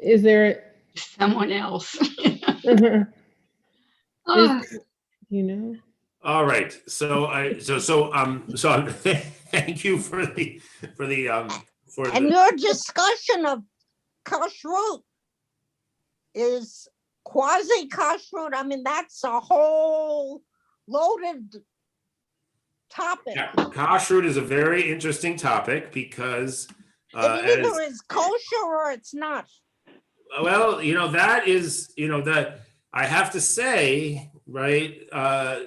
Is there someone else. is, Ah, you know? All right. Thank you for the And your discussion of kashrut is quasi-kashrut. I mean, that's a whole loaded topic. Yeah, kashrut is a very interesting topic because it either is kosher or it's not. well, that is, that I have to say, right,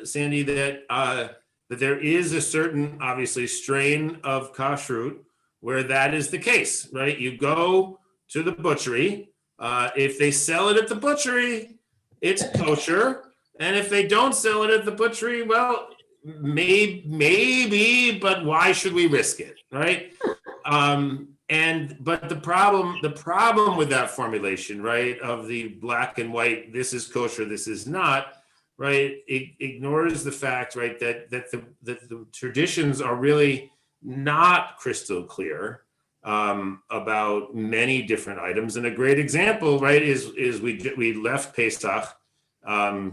Sandy, that there is a certain, obviously, strain of kashrut where that is the case, right? You go to the butchery. If they sell it at the butchery, it's kosher. And if they don't sell it at the butchery, well, maybe, but why should we risk it, right? But the problem with that formulation, right, of the black and white, this is kosher, this is not, right, it ignores the fact, right, that the traditions are really not crystal clear about many different items. And a great example, right, is we left Pesach a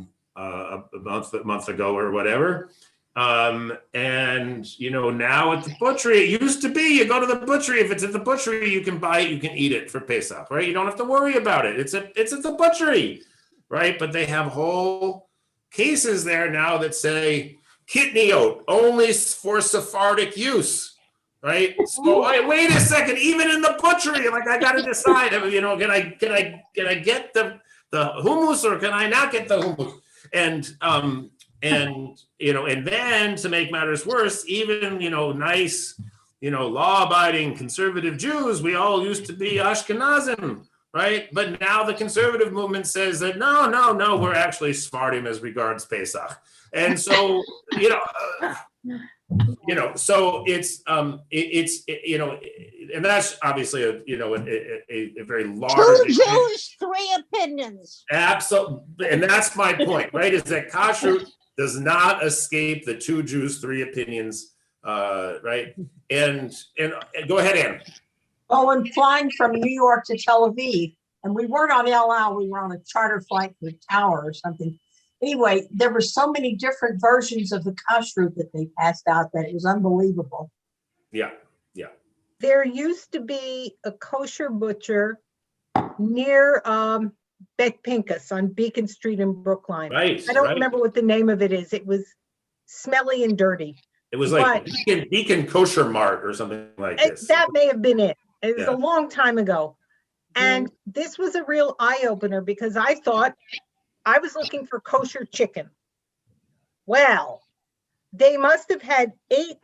month ago or whatever. And now at the butchery, it used to be you go to the butchery. If it's at the butchery, you can buy it, you can eat it for Pesach, right? You don't have to worry about it. It's at the butchery, right? But they have whole cases there now that say kidney oat only for Sephardic use, right? So wait a second, even in the butchery, like I got to decide, can I get the hummus or can I not get the hummus? And then to make matters worse, even, nice, law-abiding conservative Jews, we all used to be Ashkenazim, right? But now the conservative movement says that no, we're actually Sephardim as regards Pesach. And so, so it's and that's obviously a very large. Two Jews, three opinions. Absolutely, and that's my point, right? Is that kashrut does not escape the two Jews, three opinions, right? And go ahead, Ann. Oh, and flying from New York to Tel Aviv, and we weren't on El Al, we were on a charter flight to Tower or something. Anyway, there were so many different versions of the kashrut that they passed out that it was unbelievable. Yeah. There used to be a kosher butcher near Bet Pincus on Beacon Street in Brookline. Right. I don't remember what the name of it is. It was smelly and dirty. It was like Beacon Kosher Mart or something like this. That may have been it. It was a long time ago. And this was a real eye-opener because I thought I was looking for kosher chicken. Well, they must have had 8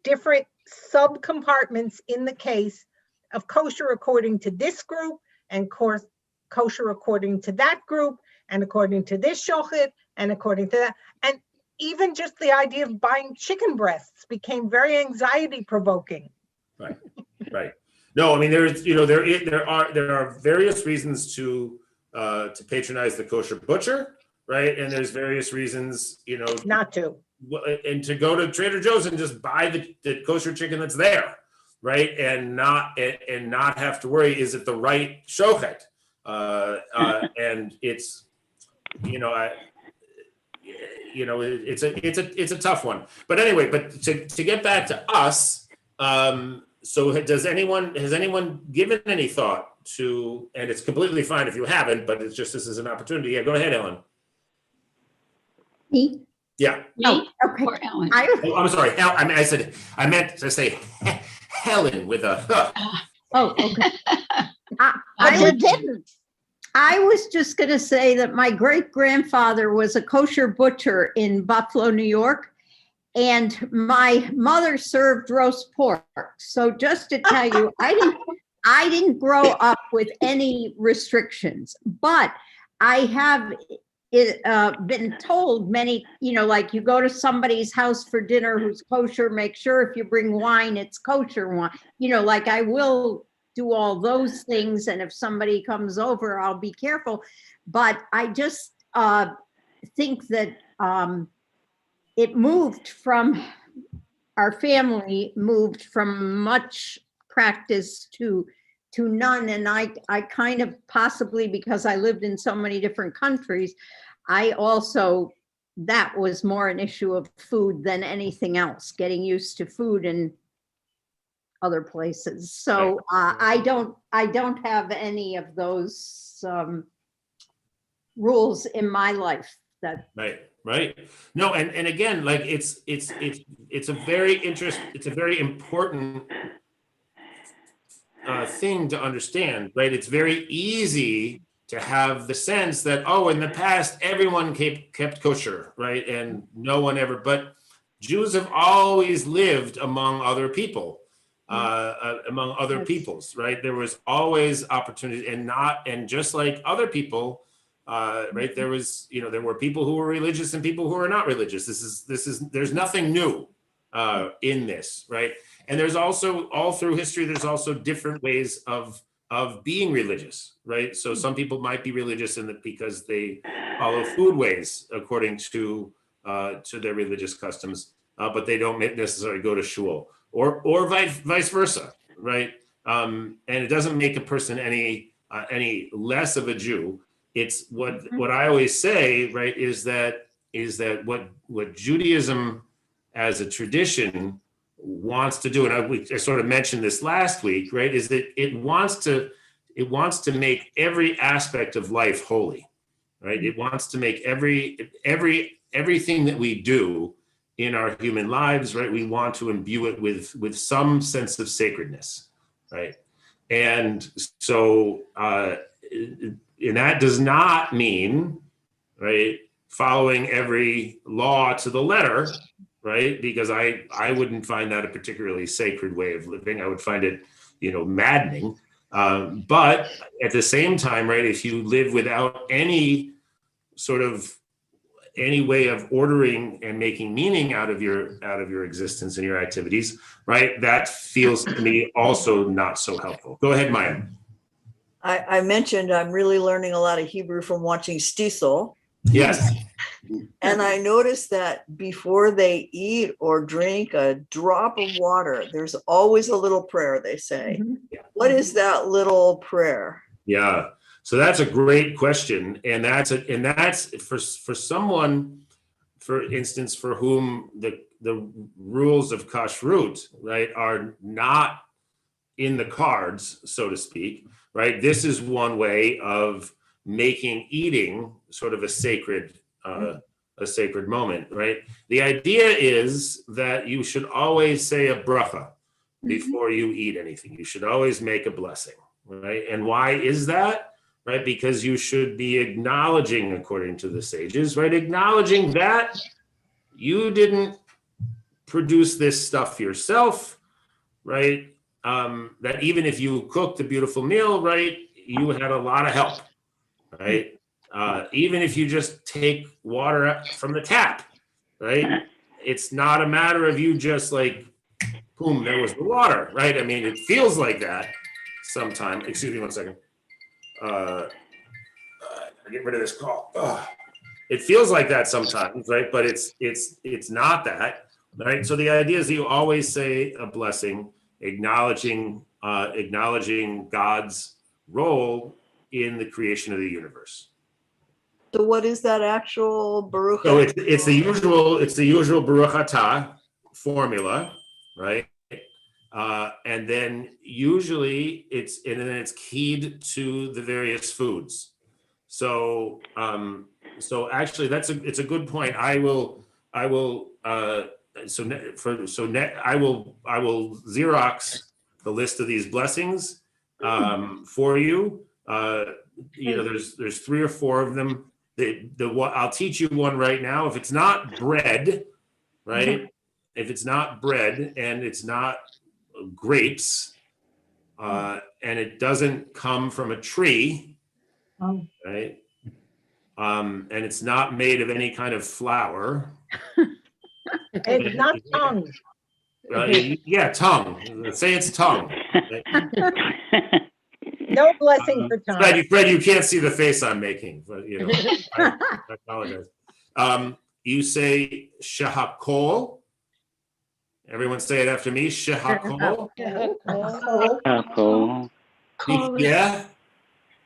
different sub-compartments in the case of kosher according to this group and kosher according to that group and according to this shochet and according to that. And even just the idea of buying chicken breasts became very anxiety provoking. Right. No, I mean, there are various reasons to patronize the kosher butcher, right? And there's various reasons, not to. And to go to Trader Joe's and just buy the kosher chicken that's there, right? And not have to worry, is it the right shochet? And it's, it's a tough one. But anyway, to get back to us, so has anyone given any thought to, and it's completely fine if you haven't, but it's just, this is an opportunity. Yeah, go ahead, Ellen. Me? Yeah. Me okay. or Ellen? I'm sorry. I meant to say Helen with a. Oh, okay. I was just going to say that my great-grandfather was a kosher butcher in Buffalo, New York, and my mother served roast pork. So just to tell you, I didn't grow up with any restrictions, but I have been told many, like you go to somebody's house for dinner who's kosher, make sure if you bring wine, it's kosher wine. Like I will do all those things. And if somebody comes over, I'll be careful. But I just think that our family moved from much practice to to none. And I kind of, possibly because I lived in so many different countries, I also, that was more an issue of food than anything else, getting used to food in other places. So I don't have any of those rules in my life. That right. No, and again, like it's a very important thing to understand, right? It's very easy to have the sense that, oh, in the past, everyone kept kosher, right? And no one ever, but Jews have always lived among other people, among other peoples, right? There was always opportunity, and just like other people, right? There were people who were religious and people who were not religious. There's nothing new in this, right? And there's also, all through history, there's also different ways of being religious, right? So some people might be religious because they follow foodways according to their religious customs, but they don't necessarily go to shul, or vice versa, right? And it doesn't make a person any less of a Jew. It's what I always say, right? Is that what Judaism as a tradition wants to do, and I sort of mentioned this last week, right? Is that it wants to make every aspect of life holy, right? It wants to make everything that we do in our human lives, right? We want to imbue it with some sense of sacredness, right? And so, and that does not mean, right, following every law to the letter, right? Because I wouldn't find that a particularly sacred way of living. I would find it, maddening. But at the same time, right, if you live without any way of ordering and making meaning out of your existence and your activities, right, that feels to me also not so helpful. Go ahead, Maya. I mentioned I'm really learning a lot of Hebrew from watching Stisel. Yes. And I noticed that before they eat or drink a drop of water, there's always a little prayer, they say. What is that little prayer? Yeah. So that's a great question. And that's for someone, for instance, for whom the rules of kashrut, right, are not in the cards, so to speak, right? This is one way of making eating sort of a sacred moment, right? The idea is that you should always say a bracha before you eat anything. You should always make a blessing, right? And why is that? Right? Because you should be acknowledging, according to the sages, right? Acknowledging that you didn't produce this stuff yourself, right? That even if you cooked a beautiful meal, right, you had a lot of help, right? Even if you just take water from the tap, right? It's not a matter of you just like, boom, there was the water, right? I mean, it feels like that sometimes. Excuse me one second. Get rid of this call. It feels like that sometimes, right? But it's not that, right? So the idea is that you always say a blessing, acknowledging God's role in the creation of the universe. So what is that actual Baruch? So it's the usual Baruch Atah formula, right? And then usually it's keyed to the various foods. So actually it's a good point. I will Xerox the list of these blessings for you. There's 3 or 4 of them. I'll teach you one right now. If it's not bread, right? If it's not bread and it's not grapes, and it doesn't come from a tree, right? And it's not made of any kind of flour. It's not tongue. Yeah, tongue. Say it's tongue. No blessing for tongue. Fred, you can't see the face I'm making, but I apologize. You say shehakol. Everyone say it after me. Shehakol. Call it. Nihya,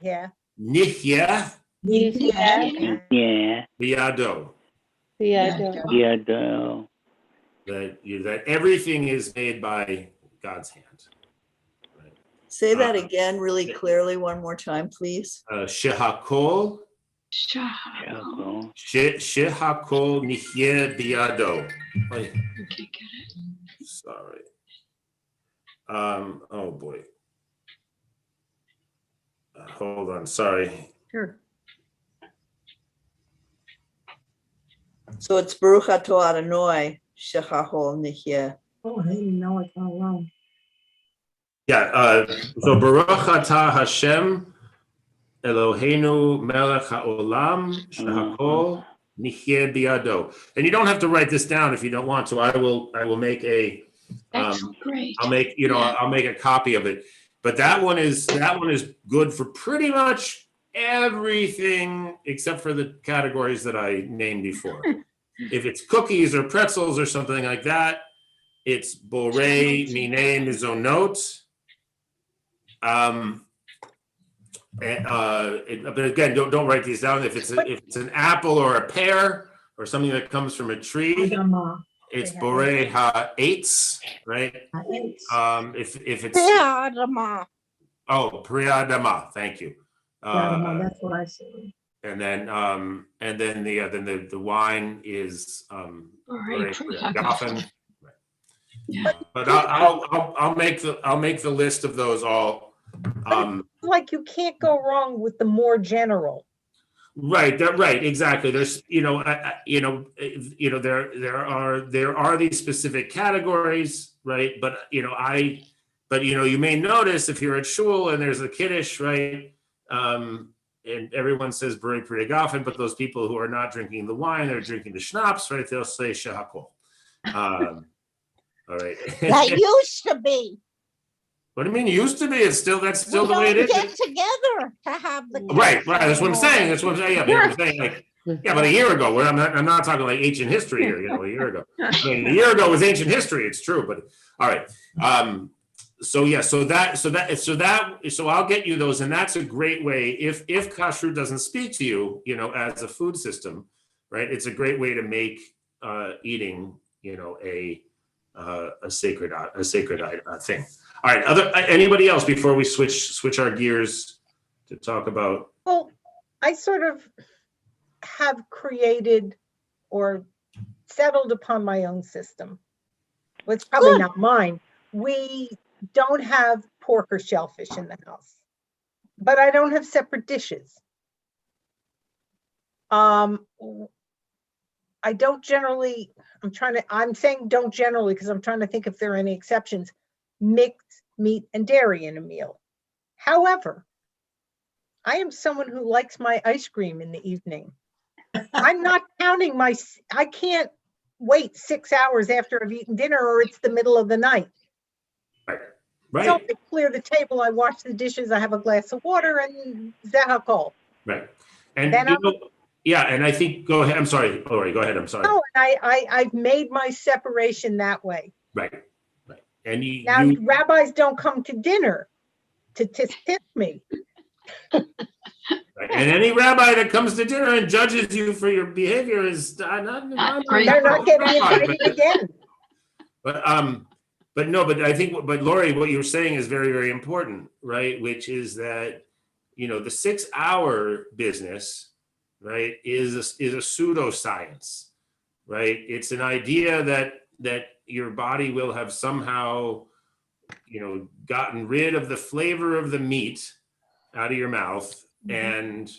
Yeah. nihya, Yeah. Yeah. biyado. Yado. That everything is made by God's hand. Say that again really clearly one more time, please. Shehakol, Shahako. shehakol nihye biyado. Okay, get it. Sorry. Oh boy. Hold on. Sorry. Sure. So it's Baruch Ato Adonai Shechachol Nihyeh. Oh, I didn't know it all wrong. Yeah. So Baruch Atah Hashem Eloheinu Melech HaOlam Shehakol Nihye Biyado. And you don't have to write this down if you don't want to. I will make a. That's great. I'll make I'll make a copy of it. But that one is good for pretty much everything except for the categories that I named before. If it's cookies or pretzels or something like that, it's borei minei mizonot. But again, don't write these down. If it's an apple or a pear or something that comes from a tree, it's borei ha'etz, right? If it's Adama. priadama, thank you. That's what I said. And then the wine is Borei priagafen. Yeah. But I'll make the list of those all. Like you can't go wrong with the more general. Right, exactly. There's there are these specific categories, right? But you may notice if you're at shul and there's a kiddush, right? And everyone says borei priagafen, but those people who are not drinking the wine, they're drinking the schnapps, right? They'll say shehakol. All right. That used to be. What do you mean? Used to be? That's still the way it is. Get together to have the. Right. That's what I'm saying. Yeah, I'm saying but a year ago. I'm not talking like ancient history here. A year ago. I mean, a year ago was ancient history. It's true, but all right. So I'll get you those, and that's a great way. If kashrut doesn't speak to you, as a food system, right? It's a great way to make eating, a sacred thing. All right. Anybody else before we switch our gears to talk about? Well, I sort of have created or settled upon my own system. Well, it's probably not mine. We don't have pork or shellfish in the house, but I don't have separate dishes. I don't generally, I'm saying don't generally because I'm trying to think if there are any exceptions, mix meat and dairy in a meal. However, I am someone who likes my ice cream in the evening. I'm not counting I can't wait 6 hours after I've eaten dinner or it's the middle of the night. Right. So I clear the table, I wash the dishes, I have a glass of water and zahakol. Right. And then and I think, go ahead. I'm sorry, Lori, go ahead. I'm sorry. No, I've made my separation that way. Right. And rabbis don't come to dinner to tip me. Right. And any rabbi that comes to dinner and judges you for your behavior is not great. They're not getting invited again. But I think, Lori, what you're saying is very, very important, right? Which is that, the 6-hour business, right, is a pseudoscience, right? It's an idea that your body will have somehow, gotten rid of the flavor of the meat out of your mouth, and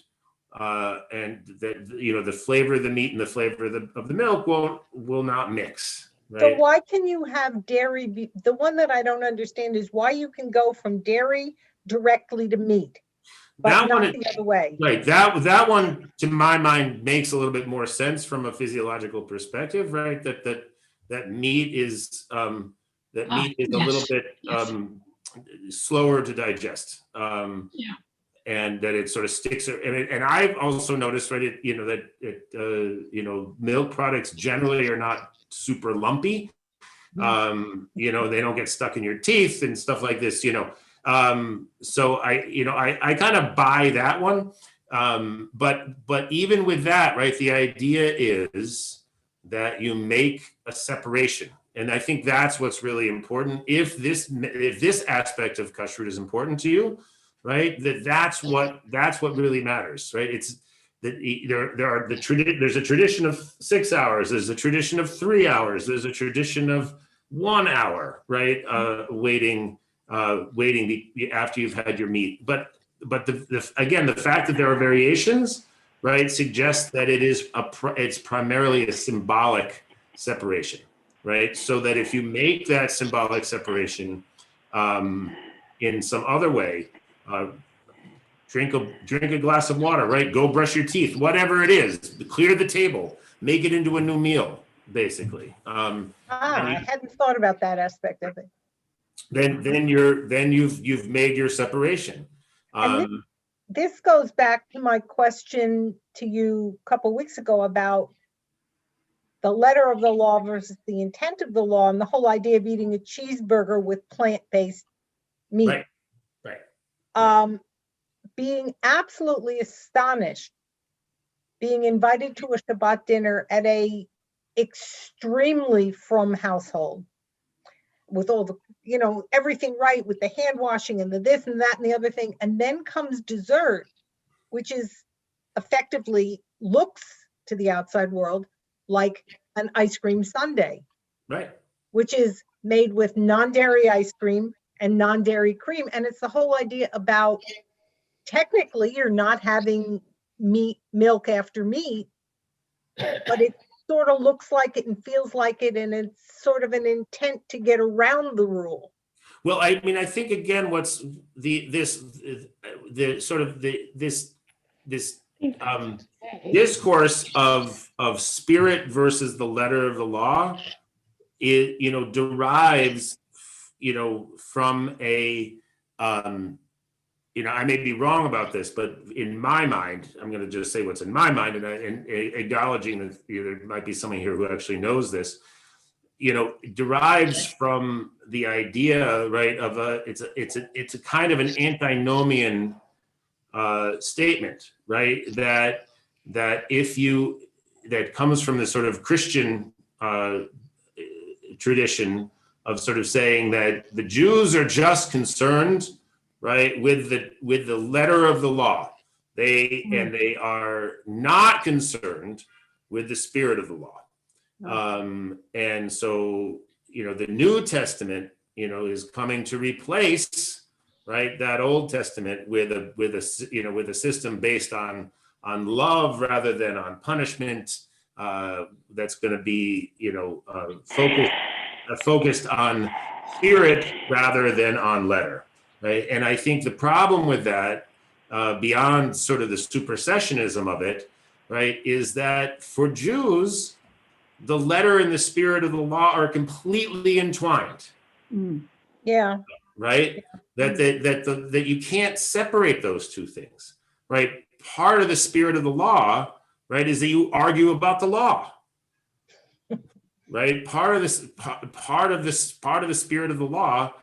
that the flavor of the meat and the flavor of the milk will not mix. Right? So why can you have dairy? The one that I don't understand is why you can go from dairy directly to meat, but that not one, the other way. Right. That one, to my mind, makes a little bit more sense from a physiological perspective, right? That meat is a little bit slower to digest. And that it sort of sticks. And I've also noticed, right, milk products generally are not super lumpy. They don't get stuck in your teeth and stuff like this, So I kind of buy that one. But even with that, right, the idea is that you make a separation. And I think that's what's really important. If this aspect of kashrut is important to you, right, that's what really matters, right? It's that there's a tradition of 6 hours, there's a tradition of 3 hours, there's a tradition of 1 hour, right? Waiting after you've had your meat. But again, the fact that there are variations, right, suggests that it's primarily a symbolic separation, right? So that if you make that symbolic separation in some other way, drink a glass of water, right? Go brush your teeth, whatever it is, clear the table, make it into a new meal, basically. I hadn't thought about that aspect of it. Then you've made your separation. And this goes back to my question to you a couple weeks ago about the letter of the law versus the intent of the law, and the whole idea of eating a cheeseburger with plant-based meat. Right. Being absolutely astonished, being invited to a Shabbat dinner at a extremely frum household with all the, everything right with the hand washing and the this and that and the other thing. And then comes dessert, which is effectively looks to the outside world like an ice cream sundae, Right. which is made with non-dairy ice cream and non-dairy cream. And it's the whole idea about technically you're not having milk after meat, but it sort of looks like it and feels like it, and it's sort of an intent to get around the rule. Well, I mean, I think again, what's this discourse of spirit versus the letter of the law, it derives from a I may be wrong about this, but in my mind, I'm going to just say what's in my mind, and acknowledging that there might be someone here who actually knows this. Derives from the idea, right, of it's a kind of an antinomian statement, right? That comes from the sort of Christian tradition of sort of saying that the Jews are just concerned, right, with the letter of the law. They are not concerned with the spirit of the law. And so, the New Testament, is coming to replace, right, that Old Testament with a system based on love rather than on punishment. That's going to be, focused on spirit rather than on letter. Right. And I think the problem with that, beyond sort of the supersessionism of it, right, is that for Jews, the letter and the spirit of the law are completely entwined. Yeah. Right. That you can't separate those two things. Right. Part of the spirit of the law, right, is that you argue about the law. Right. Part of the spirit of the law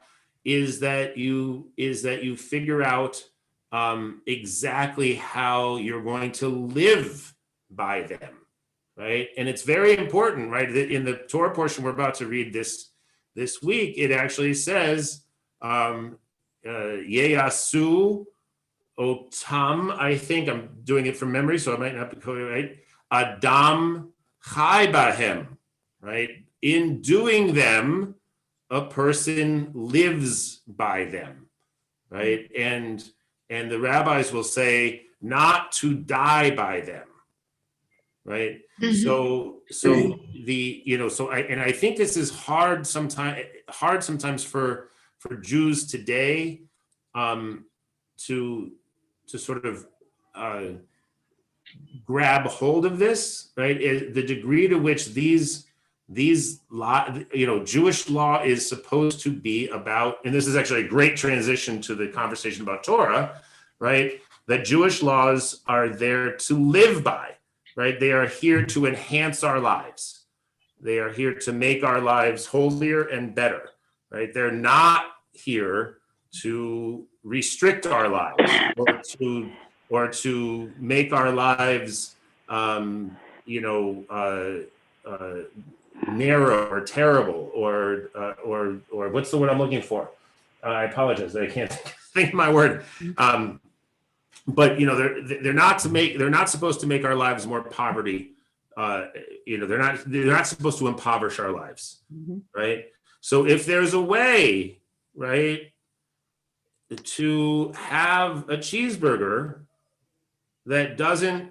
is that you figure out exactly how you're going to live by them, right? And it's very important, right? That in the Torah portion we're about to read this week, it actually says, Yeyasu otam, I think I'm doing it from memory, so I might not be quite right. Adam chai bahem, right? In doing them, a person lives by them, right? And the rabbis will say not to die by them, right? So I think this is hard sometimes for Jews today to sort of grab hold of this, right? The degree to which Jewish law is supposed to be about, and this is actually a great transition to the conversation about Torah, right? That Jewish laws are there to live by, right? They are here to enhance our lives. They are here to make our lives holier and better, right? They're not here to restrict our lives or to make our lives, narrow or terrible or what's the word I'm looking for? I apologize, I can't think of my word. But they're not supposed to make our lives more poverty. They're not supposed to impoverish our lives, right? So if there's a way, right, to have a cheeseburger that doesn't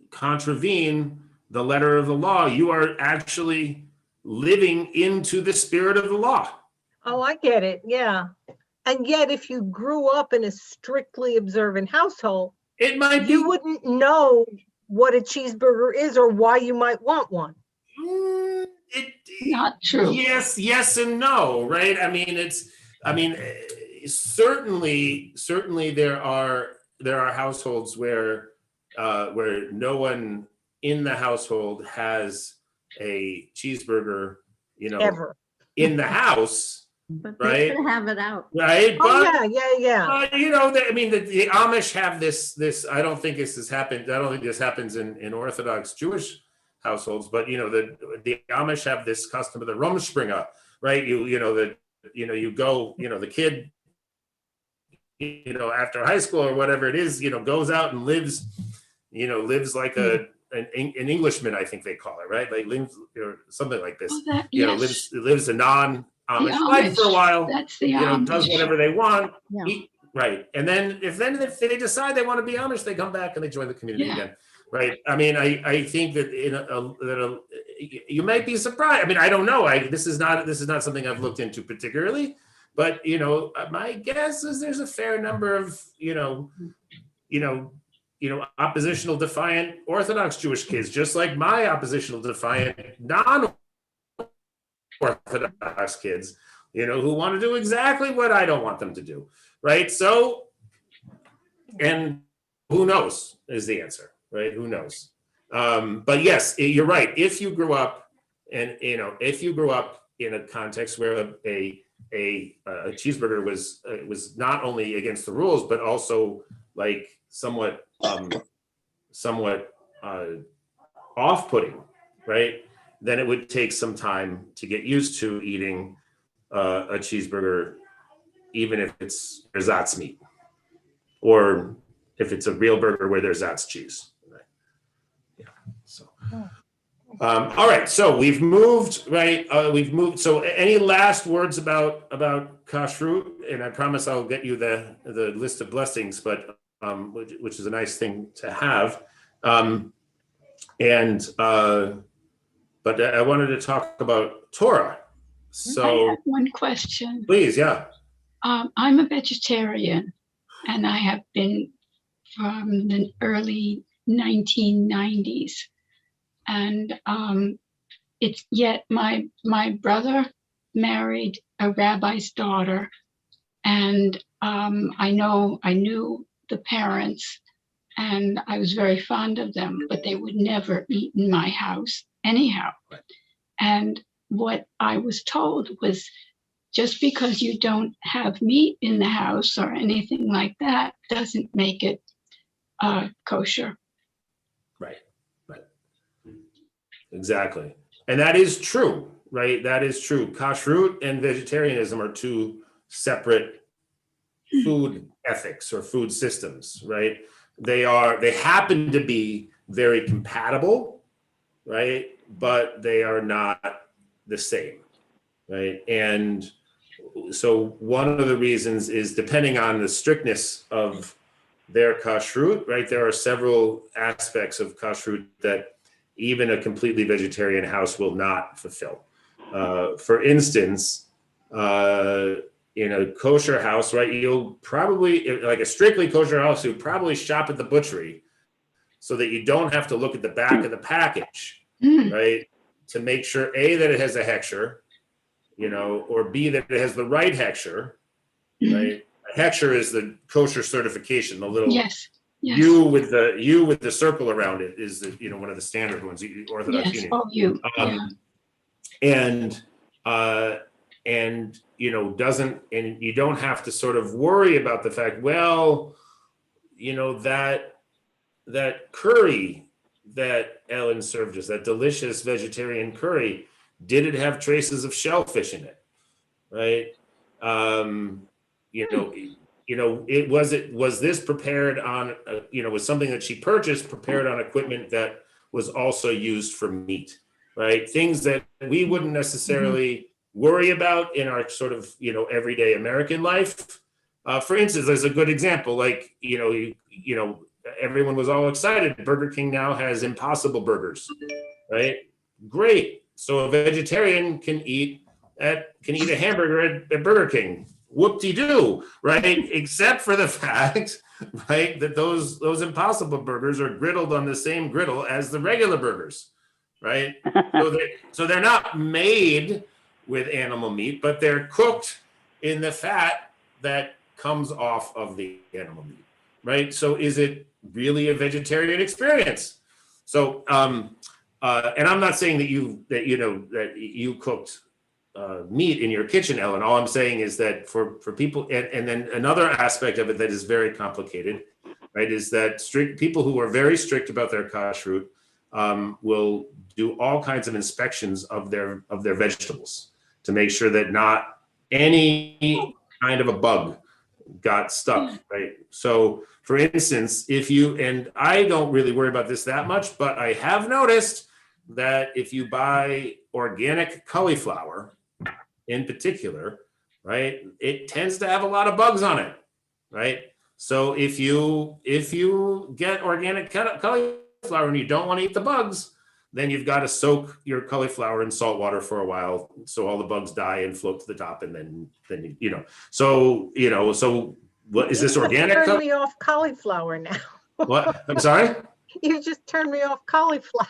contravene the letter of the law, you are actually living into the spirit of the law. Oh, I get it. Yeah. And yet, if you grew up in a strictly observant household, It might be. you wouldn't know what a cheeseburger is or why you might want one. Not true. Yes and no, right? Certainly there are households where no one in the household has a cheeseburger, Ever. in the house, But right? they should have it out. right? Oh, But yeah. the Amish have this. I don't think this happens in Orthodox Jewish households, but the Amish have this custom of the Rumspringa, right? You go, the kid, after high school or whatever it is, goes out and lives like an Englishman, I think they call it, right? Like lives or something like this. Oh, yes. Lives a non-Amish The life for a Amish. while. That's the Does Amish. whatever they want. Yeah. Right. And then if they decide they want to be Amish, they come back and they join the community Yeah. again. Right. I think that you might be surprised. I don't know. This is not something I've looked into particularly, but my guess is there's a fair number of oppositional defiant Orthodox Jewish kids, just like my oppositional defiant non-Orthodox kids, who want to do exactly what I don't want them to do. Right. So, and who knows is the answer, right? Who knows? But yes, you're right. If you grew up in a context where a cheeseburger was not only against the rules, but also like somewhat off-putting, right? Then it would take some time to get used to eating a cheeseburger, even if it's ersatz meat, or if it's a real burger where there's ersatz cheese. Right? Yeah. So, all right. So we've moved, right? So any last words about kashrut? And I promise I'll get you the list of blessings, but which is a nice thing to have. But I wanted to talk about Torah. So I have one question. please, yeah. I'm a vegetarian, and I have been from the early 1990s. And it's yet my brother married a rabbi's daughter, and I knew the parents, and I was very fond of them, but they would never eat in my house anyhow. And what I was told was, just because you don't have meat in the house or anything like that doesn't make it kosher. Right. Exactly. And that is true, right? That is true. Kashrut and vegetarianism are two separate food ethics or food systems, right? They happen to be very compatible, right? But they are not the same, right? And so one of the reasons is, depending on the strictness of their kashrut, right? There are several aspects of kashrut that even a completely vegetarian house will not fulfill. For instance, in a kosher house, right, you'll probably, like a strictly kosher house, you'll probably shop at the butchery so that you don't have to look at the back of the package, right? To make sure, A, that it has a hechsher, or B, that it has the right hechsher, right? A hechsher is the kosher certification, the little U with the circle around it is one of the standard ones, Orthodox Union. Oh, you. and doesn't, and you don't have to sort of worry about the fact, well, that curry that Ellen served us, that delicious vegetarian curry, did it have traces of shellfish in it, right? Was this prepared on, was something that she purchased prepared on equipment that was also used for meat, right? Things that we wouldn't necessarily worry about in our sort of, everyday American life. For instance, there's a good example, like, everyone was all excited. Burger King now has Impossible Burgers, right? Great. So a vegetarian can eat a hamburger at Burger King. Whoop-de-doo, right? Except for the fact, right, that those Impossible Burgers are griddled on the same griddle as the regular burgers, right? So they're not made with animal meat, but they're cooked in the fat that comes off of the animal meat, right? So is it really a vegetarian experience? So, and I'm not saying that you cooked meat in your kitchen, Ellen. All I'm saying is that for people, and then another aspect of it that is very complicated, right, is that people who are very strict about their kashrut will do all kinds of inspections of their vegetables to make sure that not any kind of a bug got stuck, right? So, for instance, and I don't really worry about this that much, but I have noticed that if you buy organic cauliflower, in particular, right, it tends to have a lot of bugs on it, right? So if you get organic cauliflower and you don't want to eat the bugs, then you've got to soak your cauliflower in salt water for a while so all the bugs die and float to the top, and then so what is this organic? Turn me off cauliflower now. What? I'm sorry? You just turned me off cauliflower.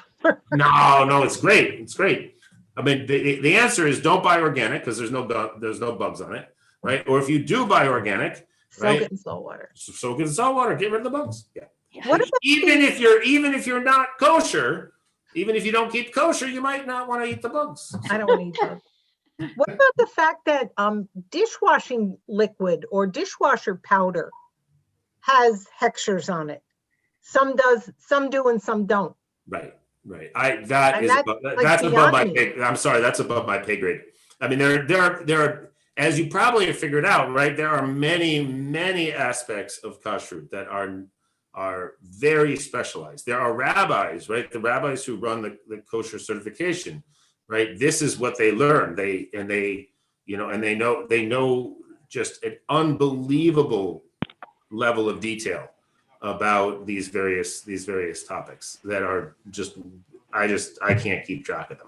No, it's great. It's great. I mean, the answer is don't buy organic because there's no bugs on it, right? Or if you do buy organic, Soak it in salt water. Soak it in salt water. Get rid of the bugs. Yeah. What about even if you're not kosher, even if you don't keep kosher, you might not want to eat the bugs. I don't want to eat bugs. What about the fact that dishwashing liquid or dishwasher powder has hextures on it? Some do, and some don't. Right. That's above my pay. I'm sorry, that's above my pay grade. I mean, there are, as you probably have figured out, right? There are many aspects of kashrut that are very specialized. There are rabbis, right? The rabbis who run the kosher certification, right? This is what they learn. They know just an unbelievable level of detail about these various topics that are I can't keep track of them.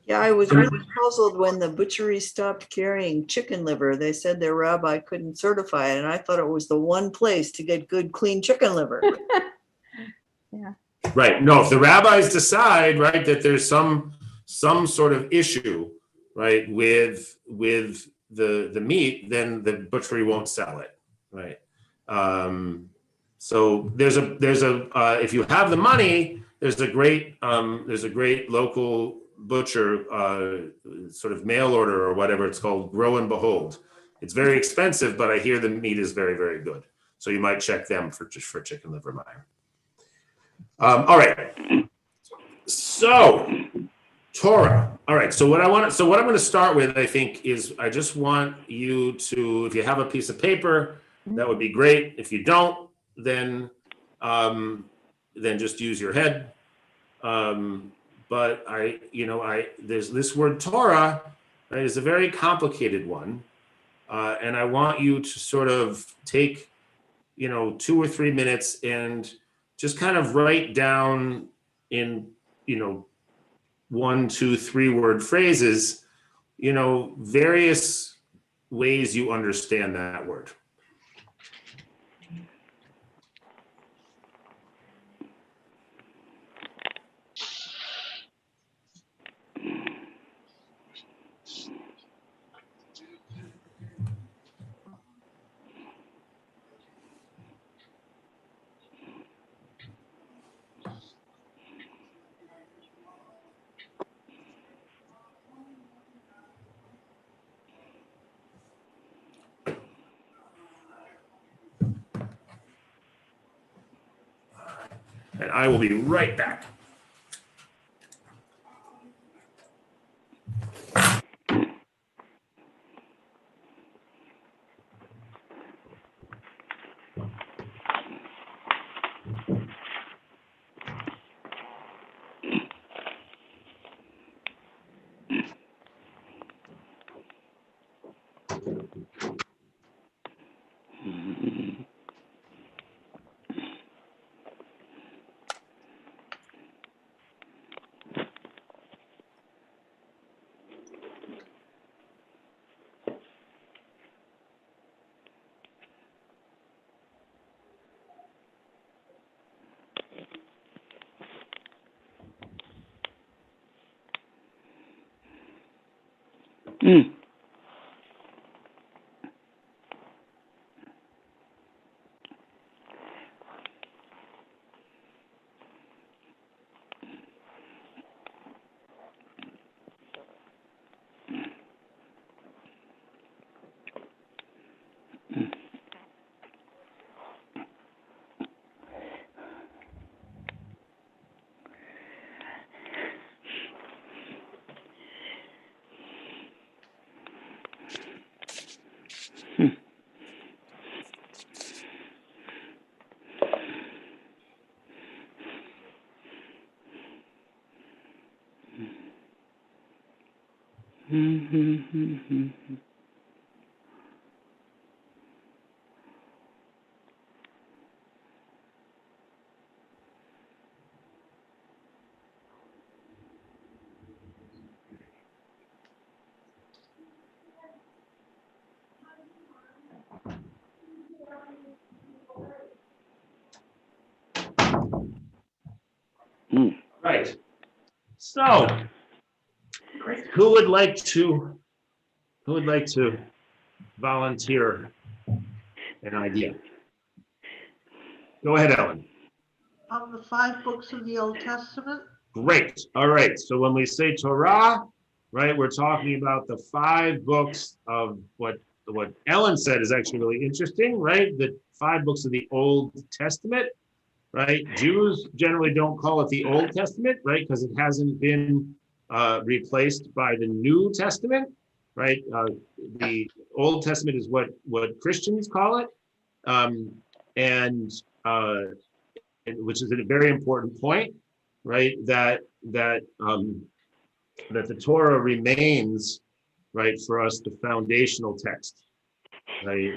Yeah, I was really puzzled when the butchery stopped carrying chicken liver. They said their rabbi couldn't certify it, and I thought it was the one place to get good, clean chicken liver. Yeah. Right. No, if the rabbis decide, right, that there's some sort of issue, right, with the meat, then the butchery won't sell it, right? So there's a if you have the money, there's a great local butcher sort of mail order or whatever it's called, Grow and Behold. It's very expensive, but I hear the meat is very, very good. So you might check them for chicken liver, Meyer. All right. So Torah. All right. So what I'm going to start with, I think, is I just want you to, if you have a piece of paper, that would be great. If you don't, then just use your head. But there's this word Torah, right, is a very complicated one. And I want you to sort of take, 2 or 3 minutes and just kind of write down in, 1, 2, 3 word phrases, various ways you understand that word. and I will be right back. Right. So, who would like to volunteer an idea? Go ahead, Ellen. Of the 5 books of the Old Testament? Great. All right. So when we say Torah, right, we're talking about the 5 books of what Ellen said is actually really interesting, right? The 5 books of the Old Testament, right? Jews generally don't call it the Old Testament, right? Because it hasn't been replaced by the New Testament, right? The Old Testament is what Christians call it, and which is a very important point, right? That the Torah remains, right, for us the foundational text, right?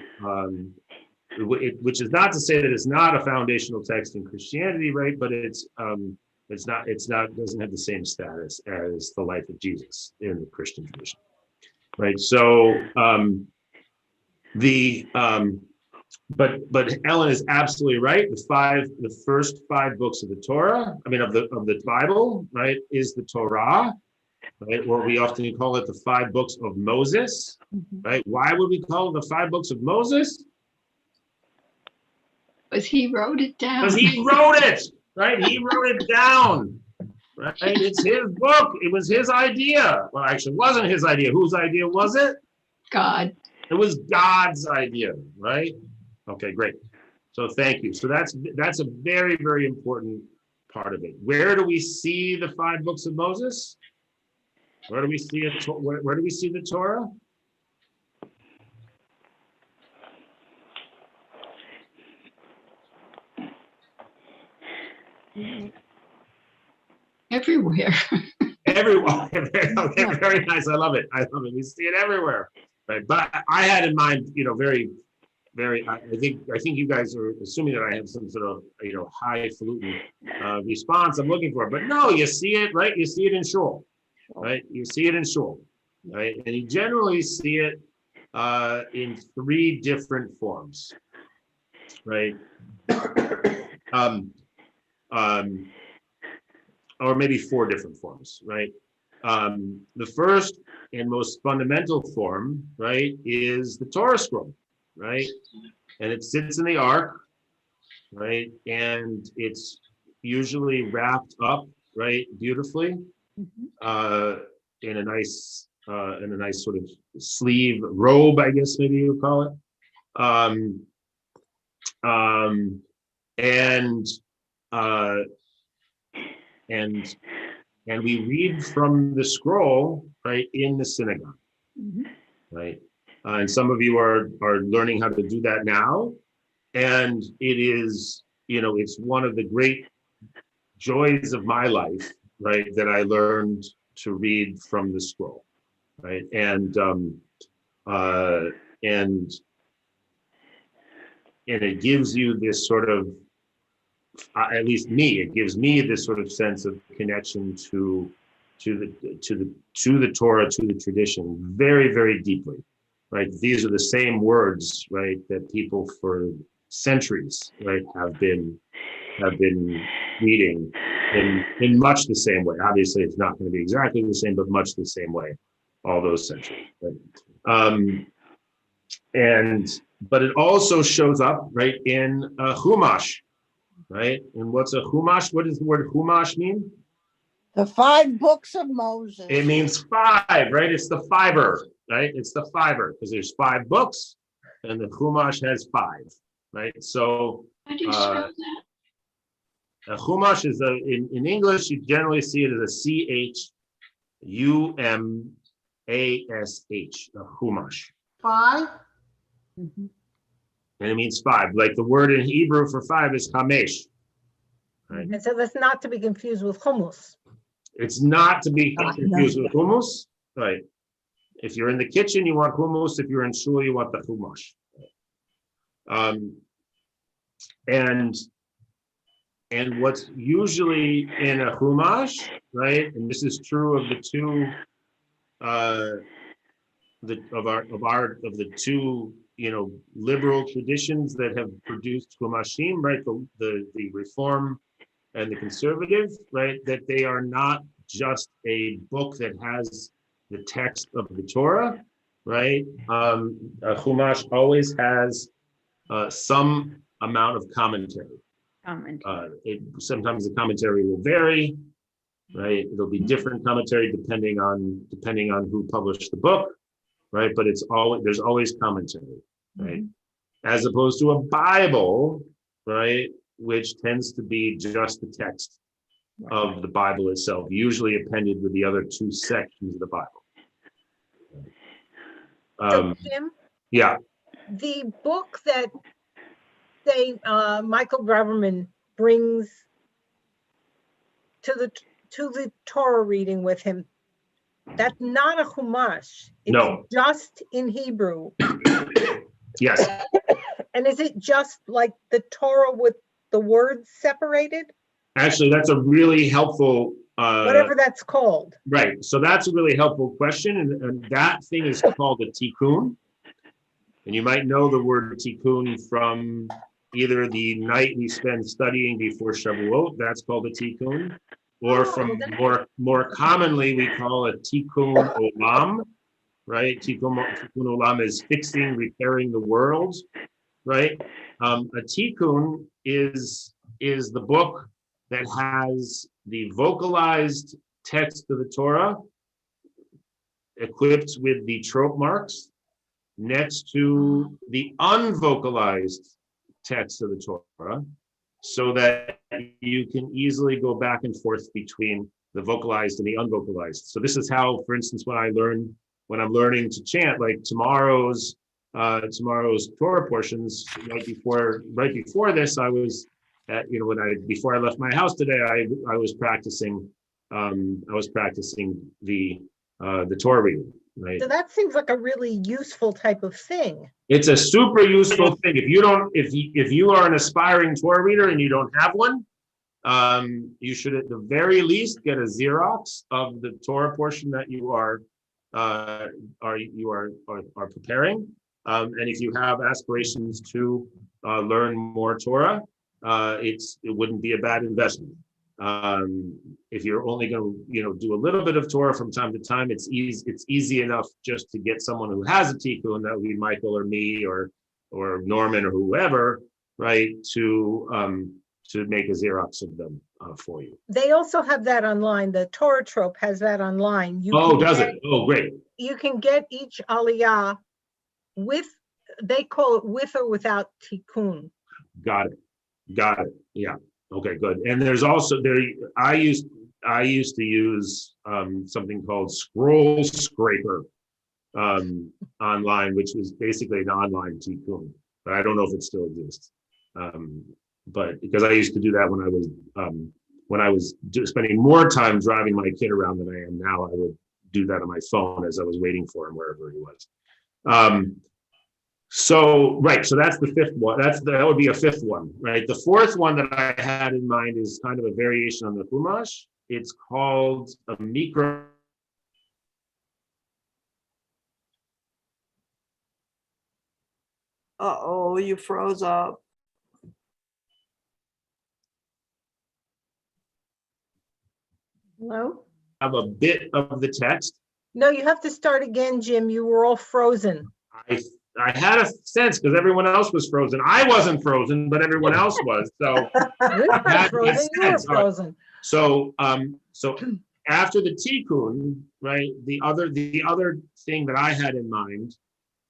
Which is not to say that it's not a foundational text in Christianity, right? But it's not doesn't have the same status as the life of Jesus in the Christian tradition, right? So but Ellen is absolutely right. The first 5 books of the Torah, I mean of the Bible, right, is the Torah, right? Or we often call it the 5 books of Moses, right? Why would we call it the 5 books of Moses? Because he wrote it down. Because he wrote it, right? He wrote it down, right? It's his book. It was his idea. Well, actually, it wasn't his idea. Whose idea was it? God. It was God's idea, right? Okay, great. So thank you. So that's a very, very important part of it. Where do we see the 5 books of Moses? Where do we see it? Where do we see the Torah? Everywhere. Everywhere. Okay, very nice. I love it. We see it everywhere. Right. But I had in mind, very, very. I think you guys are assuming that I have some sort of, highfalutin response I'm looking for. But no, you see it, right? You see it in Shul, right? You see it in Shul, right? And you generally see it in 3 different forms, right? Or maybe 4 different forms, right? The first and most fundamental form, right, is the Torah scroll, right? And it sits in the ark, right? And it's usually wrapped up, right, beautifully, in a nice sort of sleeve robe, I guess maybe you would call it. And uh, and we read from the scroll, right, in the synagogue, right? And some of you are learning how to do that now, and it is, it's one of the great joys of my life, right, that I learned to read from the scroll, right, and it gives you this sort of, at least me, it gives me this sort of sense of connection to the Torah, to the tradition, very, very deeply, right? These are the same words, right, that people for centuries, right, have been reading in much the same way. Obviously, it's not going to be exactly the same, but much the same way, all those centuries. Right? But it also shows up, right, in a Chumash, right? And what's a Chumash? What does the word Chumash mean? The 5 books of Moses. It means 5, right? It's the fiver, right? It's the fiver, because there's 5 books, and the Chumash has 5, right? So How do you spell that? a Chumash is in English, you generally see it as a Chumash, a Chumash. 5? And it means 5. Like the word in Hebrew for 5 is chamesh. Right? And so that's not to be confused with hummus. It's not to be confused with hummus. Right. If you're in the kitchen, you want hummus. If you're in shul, you want the chumash. And what's usually in a chumash, right? And this is true of the two two liberal traditions that have produced Chumashim, right? The Reform and the Conservative, right? That they are not just a book that has the text of the Torah, right? A Chumash always has some amount of commentary. Sometimes the commentary will vary, right? It'll be different commentary depending on who published the book, right? But there's always commentary, right? As opposed to a Bible, right, which tends to be just the text of the Bible itself, usually appended with the other 2 sections of the Bible. So Jim, Yeah. the book that Michael Graverman brings to the Torah reading with him, that's not a Chumash. It's No. just in Hebrew. Yes. And is it just like the Torah with the words separated? Actually, that's a really helpful Whatever that's called. Right. So that's a really helpful question. And that thing is called a tikkun. And you might know the word tikkun from either the night we spend studying before Shavuot, that's called a tikkun, or from more commonly, we call it tikkun olam, right? Tikkun olam is fixing, repairing the world, right? A tikkun is the book that has the vocalized text of the Torah equipped with the trope marks next to the unvocalized text of the Torah, so that you can easily go back and forth between the vocalized and the unvocalized. So this is how, for instance, when I'm learning to chant, like tomorrow's Torah portions, right before this, I was before I left my house today, I was practicing the Torah reading. Right. So that seems like a really useful type of thing. It's a super useful thing. If you are an aspiring Torah reader and you don't have one, you should at the very least get a Xerox of the Torah portion that you are preparing. And if you have aspirations to learn more Torah, it wouldn't be a bad investment. If you're only going to do a little bit of Torah from time to time, it's easy enough just to get someone who has a tikkun, that would be Michael or me or Norman or whoever, right, to make a Xerox of them for you. They also have that online. The Torah Trope has that online. Does it? Oh, great. You can get each aliyah they call it with or without tikkun. Got it. Yeah. Okay, good. And there's also there. I used to use something called Scroll Scraper online, which was basically an online tikkun, but I don't know if it still exists. But because I used to do that when I was spending more time driving my kid around than I am now, I would do that on my phone as I was waiting for him wherever he was. So that's the fifth one. That would be a fifth one, right? The fourth one that I had in mind is kind of a variation on the Chumash. It's called a Mikra. Uh-oh, you froze up. Hello? Have a bit of the text. No, you have to start again, Jim. You were all frozen. I had a sense because everyone else was frozen. I wasn't frozen, but everyone else was. So You weren't frozen, you were frozen. So after the tikkun, right? The other thing that I had in mind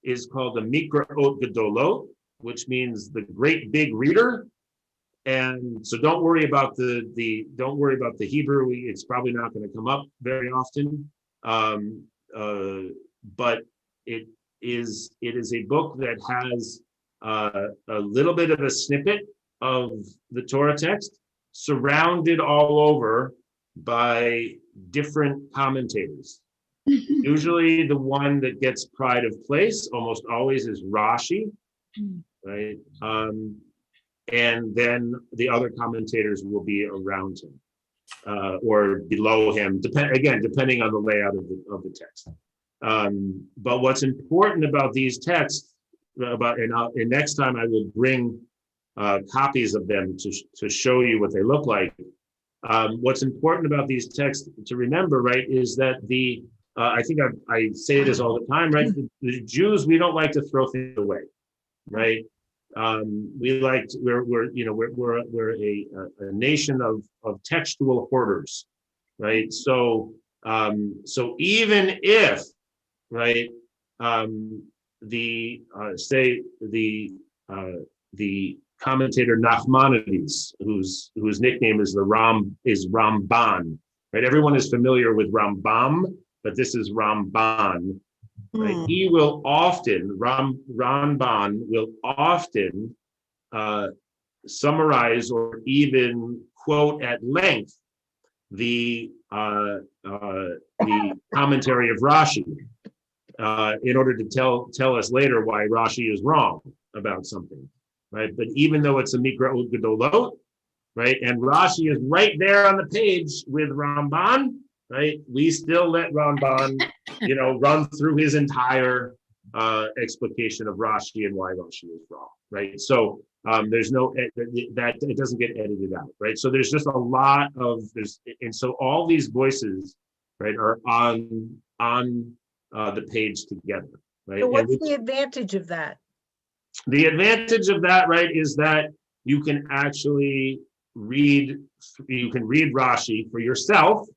is called the Mikra Ot Gedolot, which means the great big reader. And so don't worry about the Hebrew. It's probably not going to come up very often. But it is a book that has a little bit of a snippet of the Torah text surrounded all over by different commentators. Usually the one that gets pride of place almost always is Rashi, right? And then the other commentators will be around him or below him, depending on the layout of the text. But what's important about these texts, and next time I will bring copies of them to show you what they look like. What's important about these texts to remember, right, is that I think I say this all the time, right? The Jews, we don't like to throw things away, right? We're a nation of textual hoarders, right? So even if, right, the commentator Nachmanides, whose nickname is Ramban, right? Everyone is familiar with Rambam, but this is Ramban. Right? He will often, Ramban will often summarize or even quote at length the commentary of Rashi in order to tell us later why Rashi is wrong about something, right? But even though it's a Mikra Ot Gedolot, right, and Rashi is right there on the page with Ramban, right? We still let Ramban, run through his entire explication of Rashi and why Rashi is wrong, right? So there's no that it doesn't get edited out, right? So there's just a lot of and so all these voices, right, are on the page together, right? So what's the advantage of that? The advantage of that, right, is that you can actually read Rashi for yourself.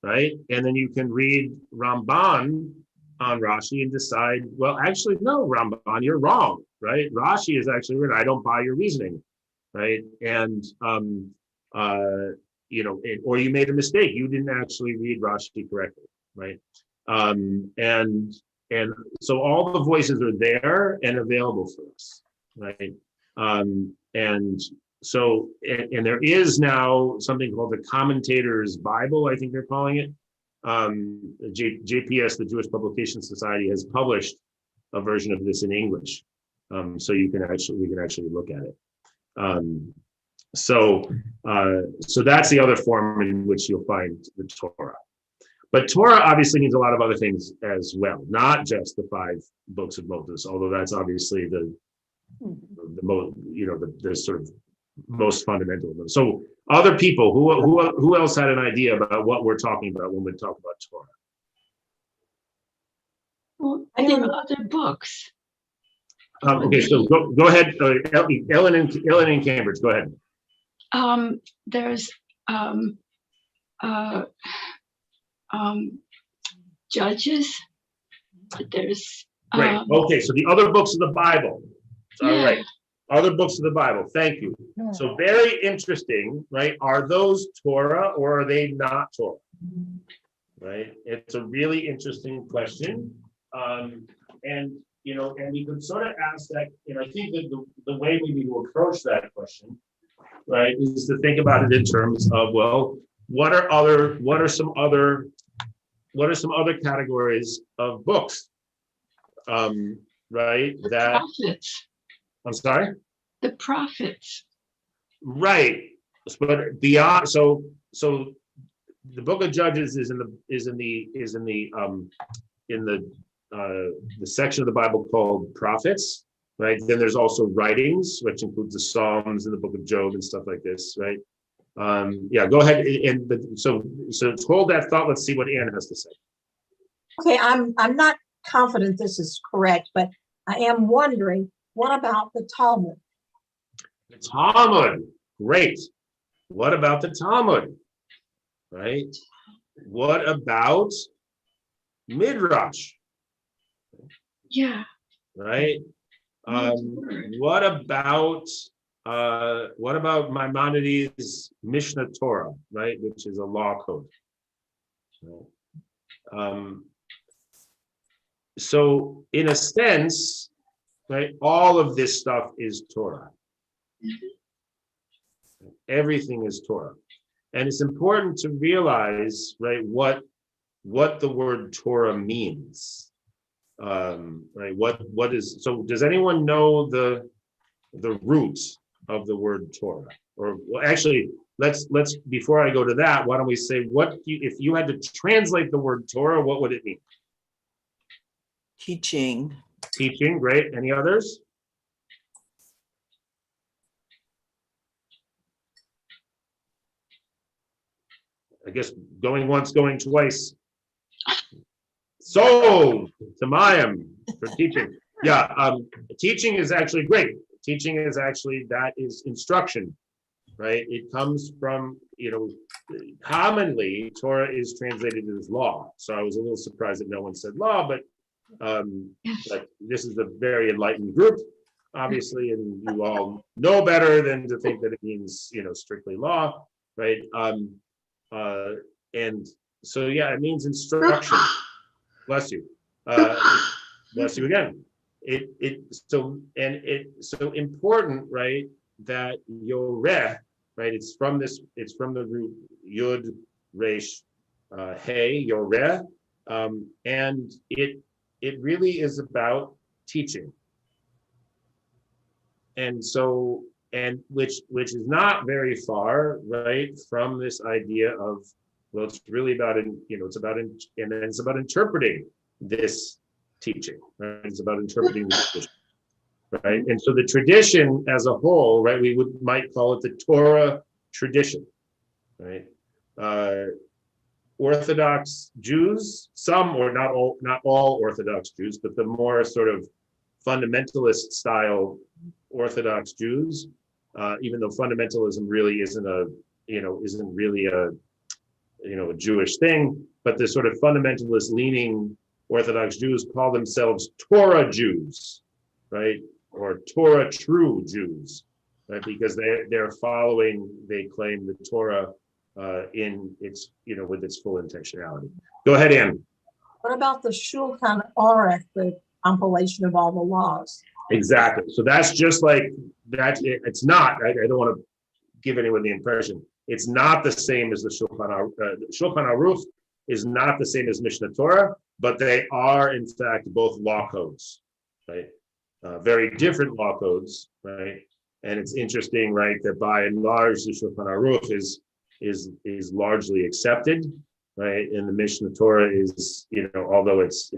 Right? And then you can read Ramban on Rashi and decide, well, actually, no, Ramban, you're wrong, right? Rashi is actually right. I don't buy your reasoning, right? And, or you made a mistake. You didn't actually read Rashi correctly, right? And so all the voices are there and available for us, right? And so, and there is now something called the Commentators Bible, I think they're calling it. JPS, the Jewish Publication Society, has published a version of this in English. So we can actually look at it. So that's the other form in which you'll find the Torah. But Torah obviously means a lot of other things as well, not just the 5 books of Moses, although that's obviously the most, the sort of most fundamental of them. So other people, who else had an idea about what we're talking about when we talk about Torah? Well, there are other books. Okay, so go ahead, Ellen in Cambridge, go ahead. There's Judges. There's Great. Okay, so the other books of the Bible. All right. Other books of the Bible. Thank you. So very interesting, right? Are those Torah or are they not Torah? Right? It's a really interesting question. And we could sort of ask that, and I think that the way we need to approach that question, right, is to think about it in terms of, well, what are some other categories of books? Right? The That prophets. I'm sorry? The prophets. Right. But beyond, so the book of Judges is in the section of the Bible called prophets, right? Then there's also writings, which includes the Psalms and the book of Job and stuff like this, right? Go ahead. So to hold that thought, let's see what Anne has to say. Okay, I'm not confident this is correct, but I am wondering, what about the Talmud? The Talmud, great. What about the Talmud, right? What about Midrash? Yeah. Right? What about Maimonides' Mishnah Torah, right, which is a law code? So in a sense, right, all of this stuff is Torah. Everything is Torah. And it's important to realize, right, what the word Torah means. Right, what is, so does anyone know the root of the word Torah? Or well, actually, let's before I go to that, why don't we say, if you had to translate the word Torah, what would it mean? Teaching. Teaching, great. Any others? I guess going once, going twice. So, Tamayim for teaching. Yeah, teaching is actually great. Teaching is actually, that is instruction, right? It comes from, commonly Torah is translated as law. So I was a little surprised that no one said law, but this is a very enlightened group, obviously, and you all know better than to think that it means, strictly law, right? And so, yeah, it means instruction. Bless you. Bless you again. It's so important, right, that yoreh, right? It's from the root yud resh hey, yoreh, and it really is about teaching. And so, and which is not very far, right, from this idea of, well, it's really about, it's about interpreting this teaching, right? It's about interpreting this tradition, right? And so the tradition as a whole, right, we might call it the Torah tradition, right? Orthodox Jews, some, or not all Orthodox Jews, but the more sort of fundamentalist style Orthodox Jews, even though fundamentalism really isn't really a Jewish thing, but the sort of fundamentalist leaning Orthodox Jews call themselves Torah Jews, right? Or Torah true Jews, right? Because they're following, they claim, the Torah in its, with its full intentionality. Go ahead, Ann. What about the Shulchan Aruch, the compilation of all the laws? Exactly. So that's just like that. It's not. I don't want to give anyone the impression. It's not the same as the Shulchan Aruch. Shulchan Aruch is not the same as Mishnah Torah, but they are in fact both law codes, right? Very different law codes, right? And it's interesting, right, that by and large the Shulchan Aruch is largely accepted, right? And the Mishnah Torah is, although it's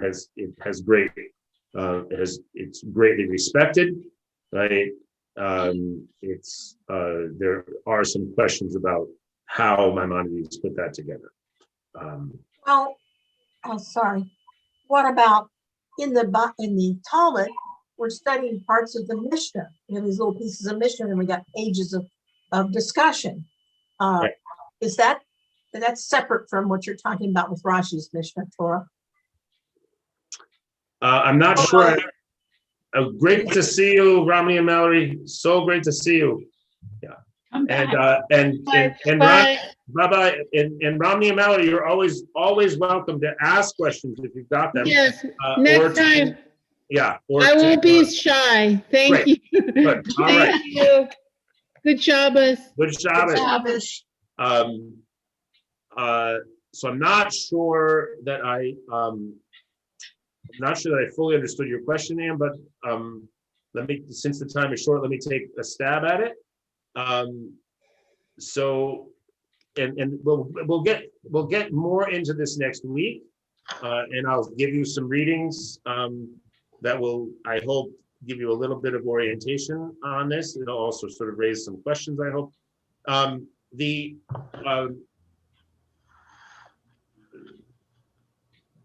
greatly respected, right? There are some questions about how Maimonides put that together. Sorry. What about in the Talmud? We're studying parts of the Mishnah. These little pieces of Mishnah, and we got pages of discussion. Right. Is that's separate from what you're talking about with Rashi's Mishnah Torah? I'm not sure. Great to see you, Romney and Mallory. So great to see you. Come And back. bye-bye. And Romney and Mallory, you're always welcome to ask questions if you've got them. Yes, or next to- time. Yeah. I won't be shy. Thank you. Good. All right. Thank you. Good Shabbos. Good Shabbos. Shabbos. So I'm not sure that I fully understood your question, Ann, but let me, since the time is short, let me take a stab at it. So, and we'll get more into this next week, and I'll give you some readings that will, I hope, give you a little bit of orientation on this. It'll also sort of raise some questions, I hope.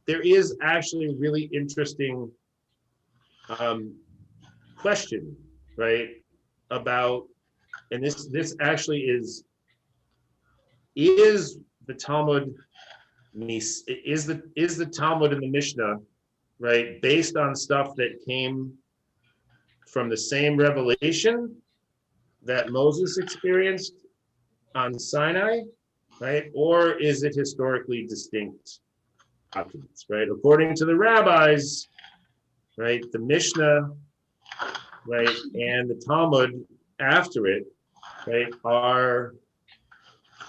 There is actually a really interesting question, right, about, and this actually is the Talmud, is the Talmud and the Mishnah, right, based on stuff that came from the same revelation that Moses experienced on Sinai, right, or is it historically distinct documents, right? According to the rabbis, right, the Mishnah, right, and the Talmud after it, right, are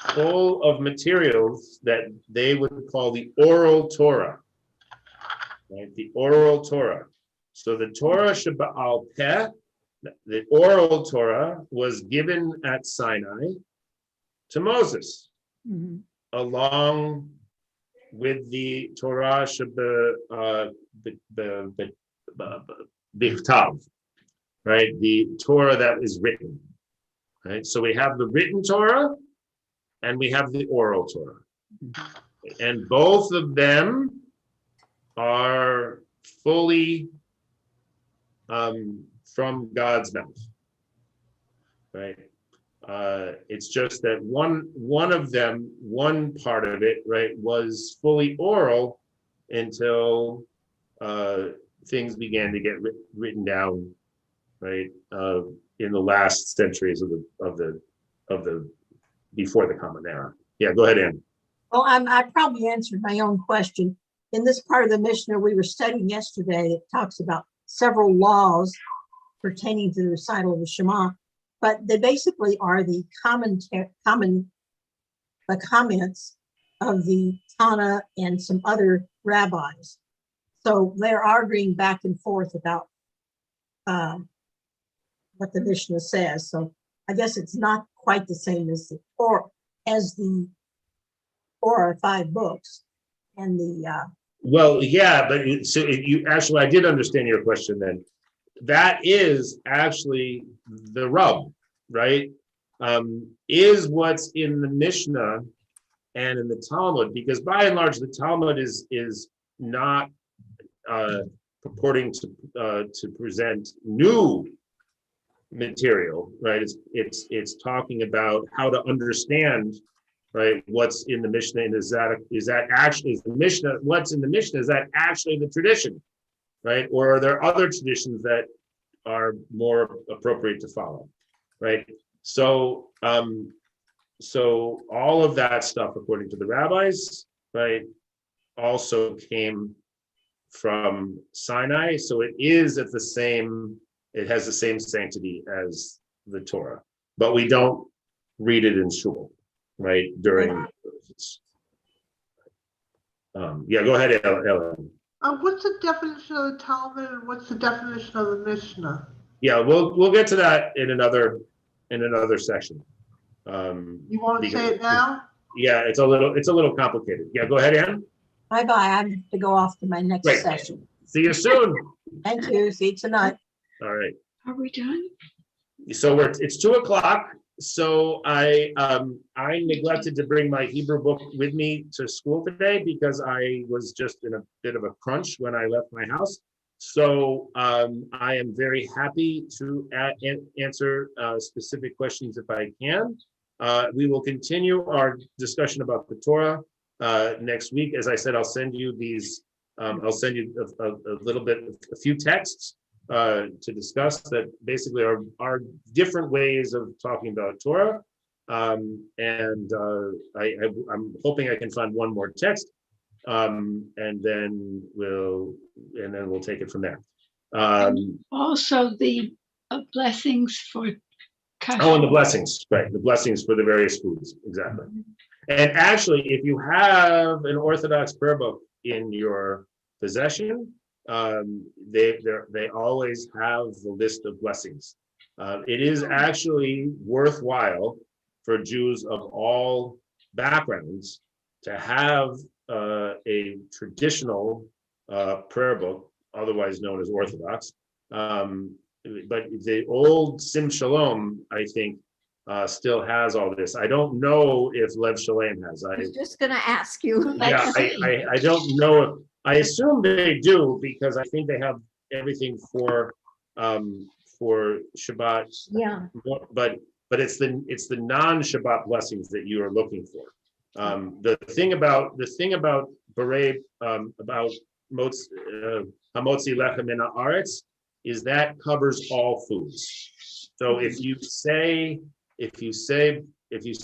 full of materials that they would call the Oral Torah, right, the Oral Torah. So the Torah Shebaal Peh, the Oral Torah, was given at Sinai to Moses, along with the Torah Bichtav, right? The Torah that is written, right? So we have the written Torah and we have the oral Torah. And both of them are fully from God's mouth, right? It's just that one of them, one part of it, right, was fully oral until things began to get written down, right, in the last centuries of the before the Common Era. Yeah, go ahead, Ann. Well, I probably answered my own question. In this part of the Mishnah we were studying yesterday, it talks about several laws pertaining to the recital of the Shema, but they basically are the comments of the Tana and some other rabbis. So they're arguing back and forth about what the Mishnah says. So I guess it's not quite the same as the Torah 5 books and the well, yeah, but I did understand your question then. That is actually the rub, right? Is what's in the Mishnah and in the Talmud, because by and large the Talmud is not purporting to present new material, right? It's talking about how to understand, right, what's in the Mishnah, and is that actually the Mishnah? What's in the Mishnah, is that actually the tradition, right? Or are there other traditions that are more appropriate to follow, right? So all of that stuff, according to the rabbis, right, also came from Sinai. So it has the same sanctity as the Torah, but we don't read it in shul, right, during yeah, go ahead, Ellen. What's the definition of the Talmud and what's the definition of the Mishnah? Yeah, we'll get to that in another session. You want to say it now? Yeah, it's a little complicated. Yeah, go ahead, Ann. bye-bye. I have to go off to my next Great. session. See you soon. Thank you. See you tonight. All right. Are we done? So it's 2:00. So I neglected to bring my Hebrew book with me to school today because I was just in a bit of a crunch when I left my house. So I am very happy to answer specific questions if I can. We will continue our discussion about the Torah next week. As I said, I'll send you these. I'll send you a few texts to discuss that basically are different ways of talking about Torah. I'm hoping I can find one more text, and then we'll take it from there. Also, the blessings for kasher. Oh, and the blessings, right? The blessings for the various foods, exactly. And actually, if you have an Orthodox prayer book in your possession, they always have the list of blessings. It is actually worthwhile for Jews of all backgrounds to have a traditional prayer book, otherwise known as Orthodox. But the old Sim Shalom, I think, still has all this. I don't know if Lev Shalem has. I was just going to ask you. Yeah, I don't know if, I assume they do, because I think they have everything for Shabbat. Yeah. But it's the non-Shabbat blessings that you are looking for. The thing about Berei, about Hamotzi Lechem Min Haaretz, is that covers all foods. So if you say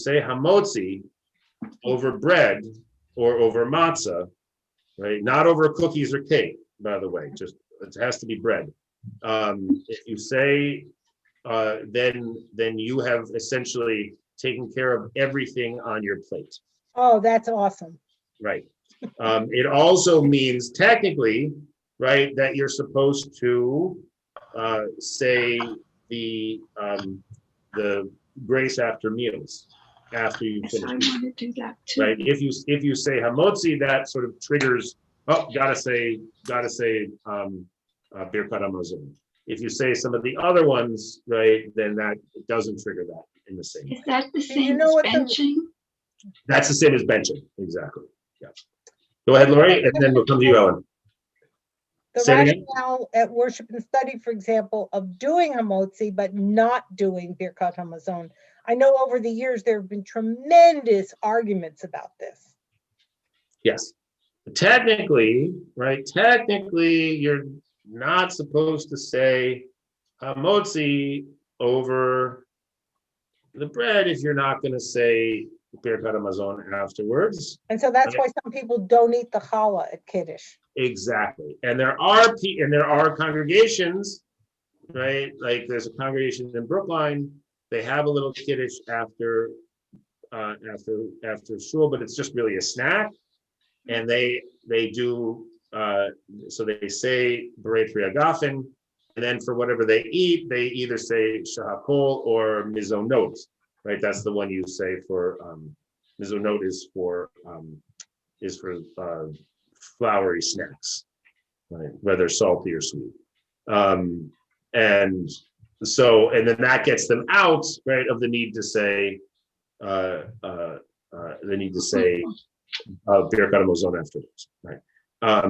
Hamotzi over bread or over matzah, right? Not over cookies or cake, by the way. Just it has to be bread. If you say, then you have essentially taken care of everything on your plate. Oh, that's awesome. Right. It also means technically, right, that you're supposed to say the grace after meals, after you Yes, finish. I want to do that too. Right. If you say Hamotzi, that sort of triggers. Oh, gotta say Birkat Hamazon. If you say some of the other ones, right, then that doesn't trigger that in the same. Is that the you same know as what benching? That's the same as benching, exactly. Yeah. Go ahead, Lori, and then we'll come to you, Ellen. The Say it again? rationale at Worship and Study, for example, of doing Hamotzi but not doing Birkat Hamazon. I know over the years there have been tremendous arguments about this. Yes. Technically, right? Technically, you're not supposed to say Hamotzi over the bread if you're not going to say Birkat Hamazon afterwards. And so that's why some people don't eat the challah at Kiddush. Exactly. And there are congregations, right? Like there's a congregation in Brookline. They have a little Kiddush after shul, but it's just really a snack. And they do so they say Berei Pri Hagafen, and then for whatever they eat, they either say Shahakol or Mizonot, right? That's the one you say for Mizonot is for floury snacks, right? Whether salty or sweet. And then that gets them out, right, of the need to say Birkat Hamazon afterwards, right?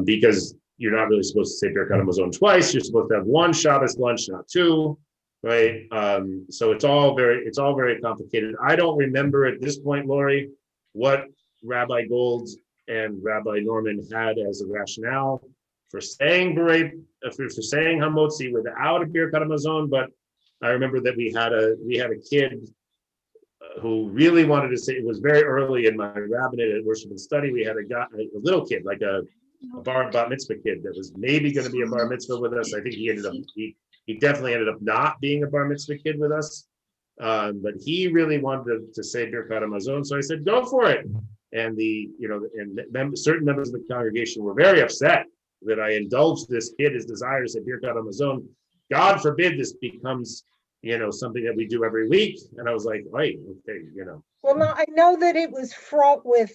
Because you're not really supposed to say Birkat Hamazon twice. You're supposed to have one Shabbos lunch, not two, right? So it's all very complicated. I don't remember at this point, Lori, what Rabbi Gold and Rabbi Norman had as a rationale for saying saying Hamotzi without a Birkat Hamazon, but I remember that we had a kid who really wanted to say, it was very early in my rabbinate at Worship and Study. We had a little kid, like a bat mitzvah kid that was maybe going to be a bar mitzvah with us. I think he definitely ended up not being a bar mitzvah kid with us. But he really wanted to say Birkat Hamazon. So I said, go for it. And certain members of the congregation were very upset that I indulged this kid, his desire to say Birkat Hamazon. God forbid this becomes, something that we do every week. And I was like, right, okay, Well, no, I know that it was fraught with.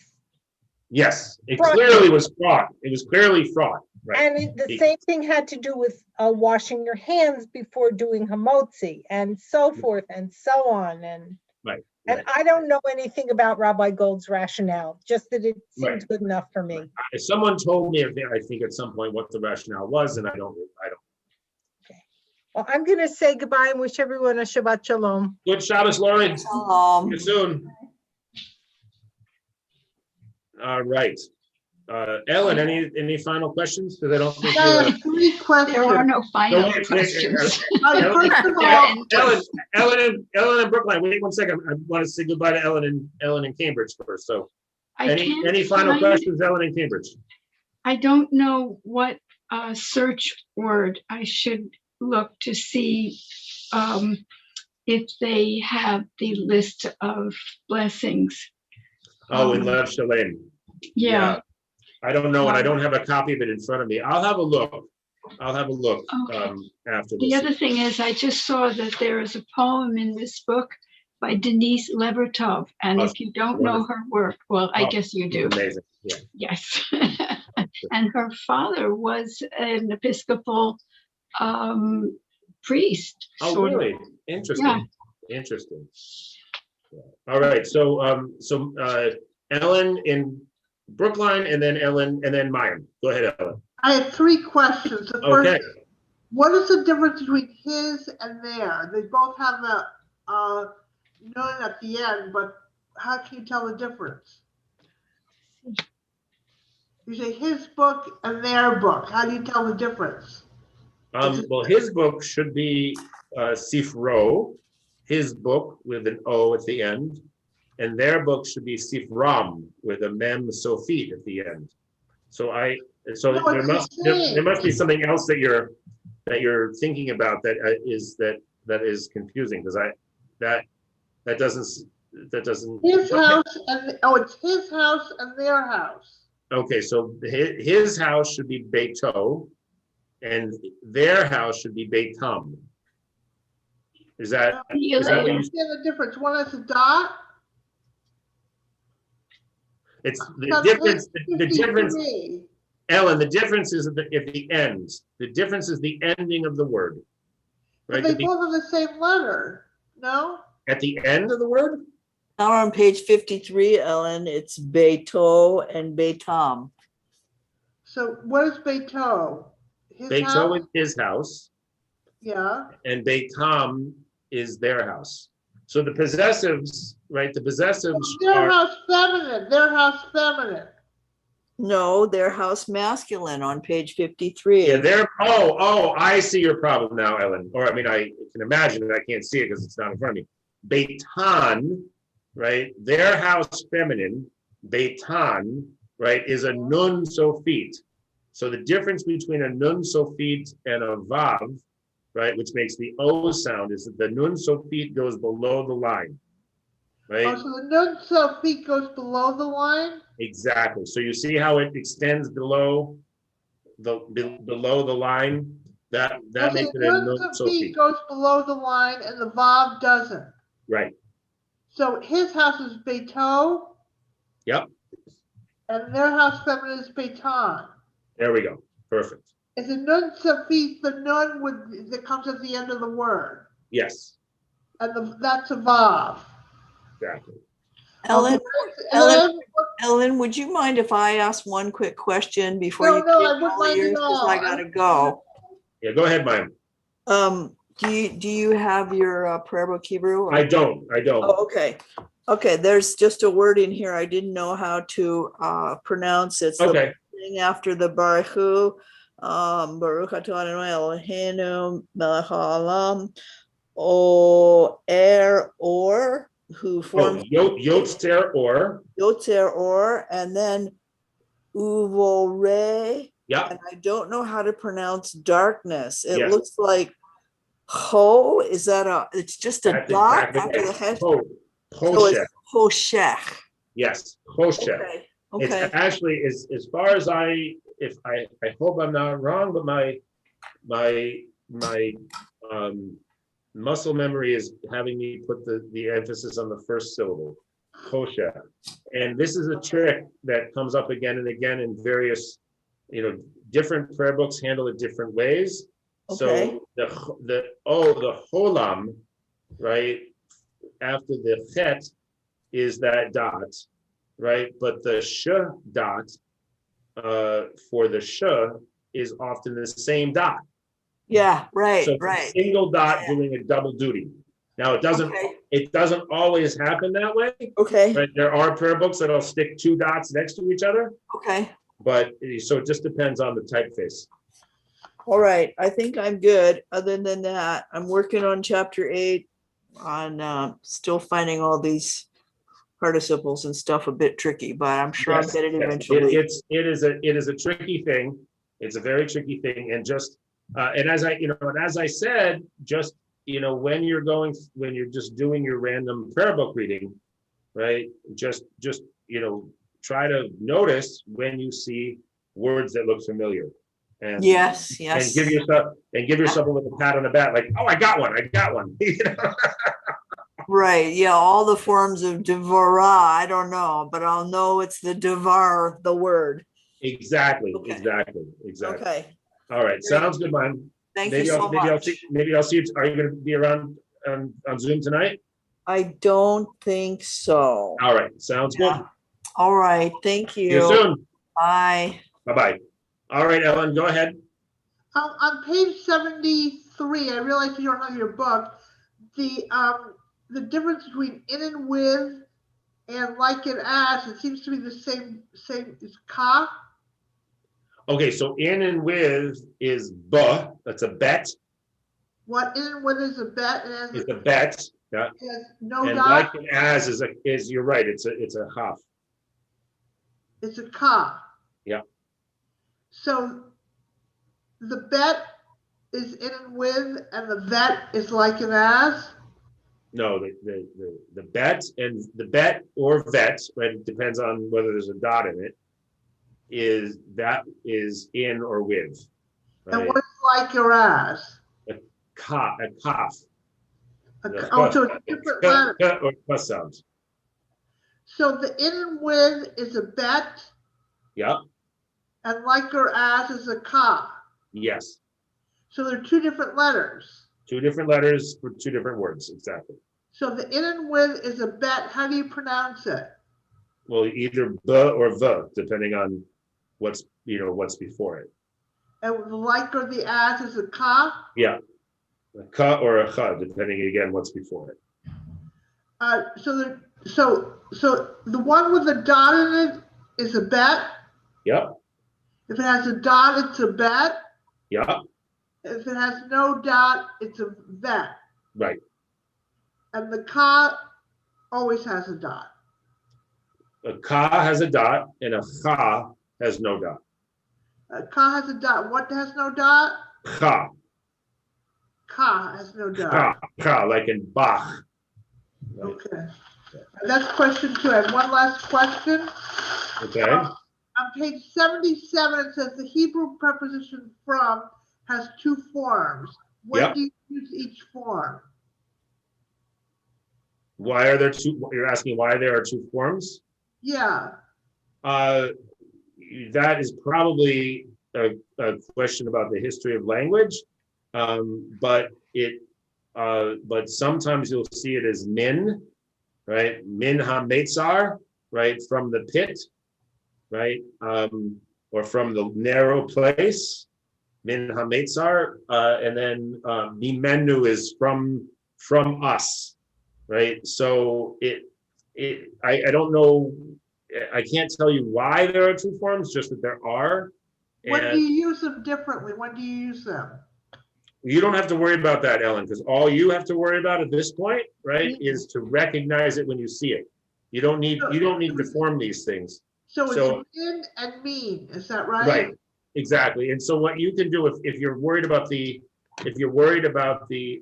Yes, it clearly was fraught. It was clearly fraught. Right. And the same thing had to do with washing your hands before doing Hamotzi and so forth and so on. And I don't know anything about Rabbi Gold's rationale, just that it seems good enough for me. If someone told me, I think at some point what the rationale was, and I don't. Okay. Well, I'm going to say goodbye and wish everyone a Shabbat Shalom. Good Shabbos, Lori. Shalom. See you soon. All right. Ellen, any final questions? Because I don't think I you. have three There are questions. no final wait, questions. First of all, Ellen and Brookline, wait 1 second. I want to say goodbye to Ellen and Cambridge first. So I can't any final find- questions, Ellen and Cambridge? I don't know what search word I should look to see if they have the list of blessings. Oh, in Lev Shalem. Yeah. I don't know, and I don't have a copy of it in front of me. I'll have a look. Okay. After The this. other thing is, I just saw that there is a poem in this book by Denise Levertov, and if you don't know her work, well, I guess you do. Amazing. Yeah. Yes. And her father was an Episcopal priest. Oh, sort of. really? Interesting. Yeah. Interesting. All right. So Ellen in Brookline, and then Ellen, and then Mayim. Go ahead, Ellen. I have three questions. The Okay. first, what is the difference between his and their? They both have a nun at the end, but how can you tell the difference? You say his book and their book. How do you tell the difference? Well, his book should be Sifro, his book with an O at the end, and their book should be Sifram with a Mem Sofit at the end. So there must be something else that you're thinking about that is confusing, because that doesn't. His house and it's his house and their house. Okay, so his house should be Beito, and their house should be Beitam. Is that what you Understand the difference? One has a dot. It's the That's difference. The 53. difference, Ellen. The difference is at the end. The difference is the ending of the word. But Right. they both have the same letter. No. At the end of the word. Now on page 53, Ellen, it's Beito and Beitam. So what is Beito? His Beito house? is his house, Yeah. and Beitam is their house. So the possessives, right? The possessives Their are. house feminine. Their house feminine. No, their house masculine on page 53. Yeah, they're. Oh, I see your problem now, Ellen. Or I mean, I can imagine it. I can't see it because it's not in front of me. Beitan, right? Their house feminine, Beitan, right, is a nun sofit. So the difference between a nun sofit and a vav, right, which makes the O sound, is that the nun sofit goes below the line, right? Oh, so the nun sofit goes below the line? Exactly. So you see how it extends below the line? That Okay, makes it the a nun nun sofit sofit. goes below the line and the vav doesn't. Right. So his house is Beito Yep. and their house feminine is Beitan. There we go. Perfect. Is the nun sofit the nun that comes at the end of the word? Yes. And that's a vav. Exactly. Ellen, Ellen, Ellen, would you mind if I ask one quick question before No, you no, take I wouldn't all mind at yours, 'cause all. I gotta go. Yeah, go ahead, Maya. Do you have your prayer book Hebrew? or- I don't. Oh, okay. Okay, there's just a word in here I didn't know how to pronounce. It's the Okay. thing after the Baruch Hu, Baruch atah Adonai Eloheinu melech haolam, or who Oh, forms Yotzer or. Yotzer or, and then Uvore. Yeah. And I don't know how to pronounce darkness. It Yeah. looks like Ho. Is that it's just a That's dot exactly after the right. head? Ho- So Hoshech. it's Hoshech. Yes. Hoshech. Okay. It's Okay. actually as far as I hope I'm not wrong, but my muscle memory is having me put the emphasis on the first syllable, Hoshech. And this is a trick that comes up again and again in various, different prayer books handle it different ways. Okay. So the holam, right, after the chet is that dot, right? But the sh dot for the sh is often the same dot. Yeah, right, So it's a right. single dot Yeah. doing a double duty. Now it doesn't Okay. always happen that way. Okay. Right? There are prayer books that'll stick two dots next to each other. Okay. but so it just depends on the typeface. All right, I think I'm good. Other than that, I'm working on chapter 8 on still finding all these participles and stuff a bit tricky, but I'm sure I'll get it eventually. It is a tricky thing. It's a very tricky thing, and just and as I said, just when you're just doing your random prayer book reading, right? Just try to notice when you see words that look familiar. And Yes. and give yourself a little pat on the back, like, oh, I got one. Right. Yeah. All the forms of Devorah, I don't know, but I'll know it's the Devar, the word. Exactly. Okay. Exactly. Okay. All right. Sounds good, man. Thank you so much. Maybe I'll see you. Are you going to be around on Zoom tonight? I don't think so. All right. Sounds good. All right. Thank you. See you soon. Bye. Bye-bye. All right, Ellen, go ahead. On page 73, I realize you don't have your book. The difference between in and with and like and as, it seems to be the same as ka. Okay, so in and with is ba. That's a bet. What in and with is a bet? It's a bet. Yeah. Has no And dot. like and as is you're right. It's a half. It's a ka. Yeah. So the bet is in and with, and the vet is like and as. No, the bet and the bet or vet, right? It depends on whether there's a dot in it. Is in or with. Right? And what is like or as? A cough. Oh, so it's different letters. Or plus sounds. So the in and with is a bet. Yeah. And like or as is a ka. Yes. So they're two different letters. Two different letters for two different words, exactly. So the in and with is a bet. How do you pronounce it? Well, either the or the, depending on what's before it. And the like or the as is a ka. Yeah, a ka or a cha, depending again what's before it. So the one with the dot in it is a bet. Yep. If it has a dot, it's a bet. Yeah. If it has no dot, it's a vet. Right. And the ka always has a dot. A ka has a dot and a cha has no dot. A ka has a dot. What has no dot? Cha. Ka has no dot. Cha, like in Bach. Right. Okay. That's question 2. I have one last question. Okay. On page 77, it says the Hebrew preposition from has 2 forms. When do you use each form? Why are there two? You're asking why there are 2 forms? Yeah. That is probably a question about the history of language, but sometimes you'll see it as min, right? Min ha-metzar, right, from the pit, right, or from the narrow place, min ha-metzar, and then mimenu is from us, right? So I don't know. I can't tell you why there are 2 forms, just that there are. When do you use them differently? When do you use them? You don't have to worry about that, Ellen, because all you have to worry about at this point, right, is to recognize it when you see it. You don't need to form these things. So it's min and mean, is that right? Right, exactly. And so what you can do if you're worried about the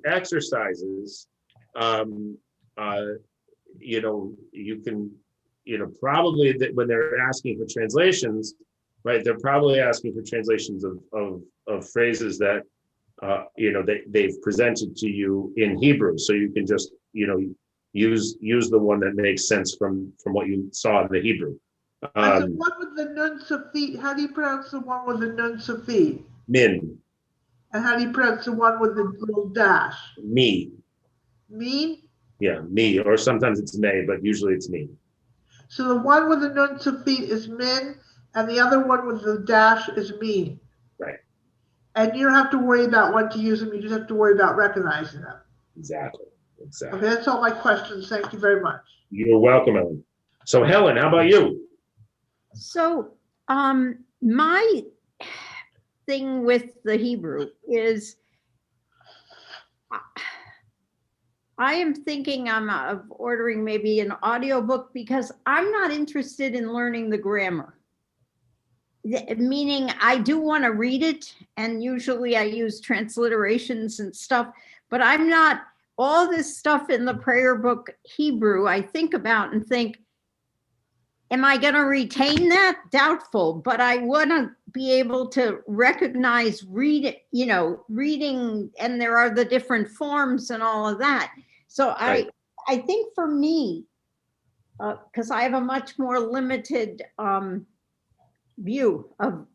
exercises, you can. Probably that when they're asking for translations, right, they're probably asking for translations of phrases that, they've presented to you in Hebrew. So you can just, use the one that makes sense from what you saw in the Hebrew. And the one with the nun safit, how do you pronounce the one with the nun safit? Min. And how do you pronounce the one with the little dash? Me. Me? Yeah, me, or sometimes it's may, but usually it's me. So the one with the nun safit is min, and the other one with the dash is mean. Right. And you don't have to worry about when to use them. You just have to worry about recognizing them. Exactly. Okay, that's all my questions. Thank you very much. You're welcome, Ellen. So Helen, how about you? So my thing with the Hebrew is I am thinking of ordering maybe an audiobook because I'm not interested in learning the grammar. Meaning I do want to read it, and usually I use transliterations and stuff, but I'm not, all this stuff in the prayer book Hebrew, I think about and think, am I going to retain that? Doubtful, but I want to be able to recognize reading, and there are the different forms and all of that. So Right. I think for me, because I have a much more limited view of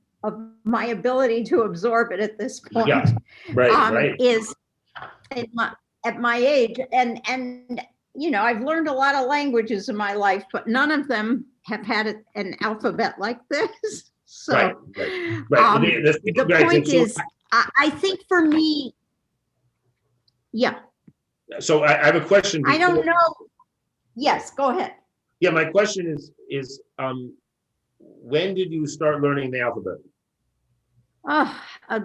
my ability to absorb it at this point. Yeah, right. Is at my age, and I've learned a lot of languages in my life, but none of them have had an alphabet like this. So Right. the point is, I think for me, yeah. So I have a question. I don't know. Yes, go ahead. Yeah, my question is when did you start learning the alphabet?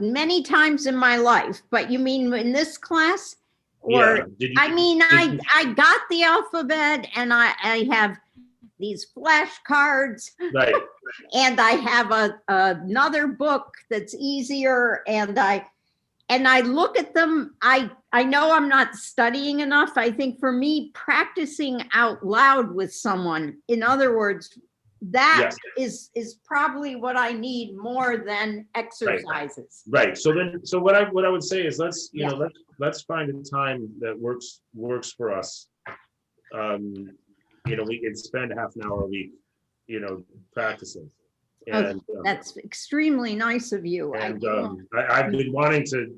Many times in my life, but you mean in this class? Yeah. Or I got the alphabet, and I have these flashcards, Right. and I have another book that's easier, and I look at them. I know I'm not studying enough. I think for me, practicing out loud with someone, in other words, that Yes. is probably what I need more than exercises. Right. So what I would say is let's find a time that works for us. We can spend half an hour a week, practicing. And That's extremely nice of you. and I've been wanting to,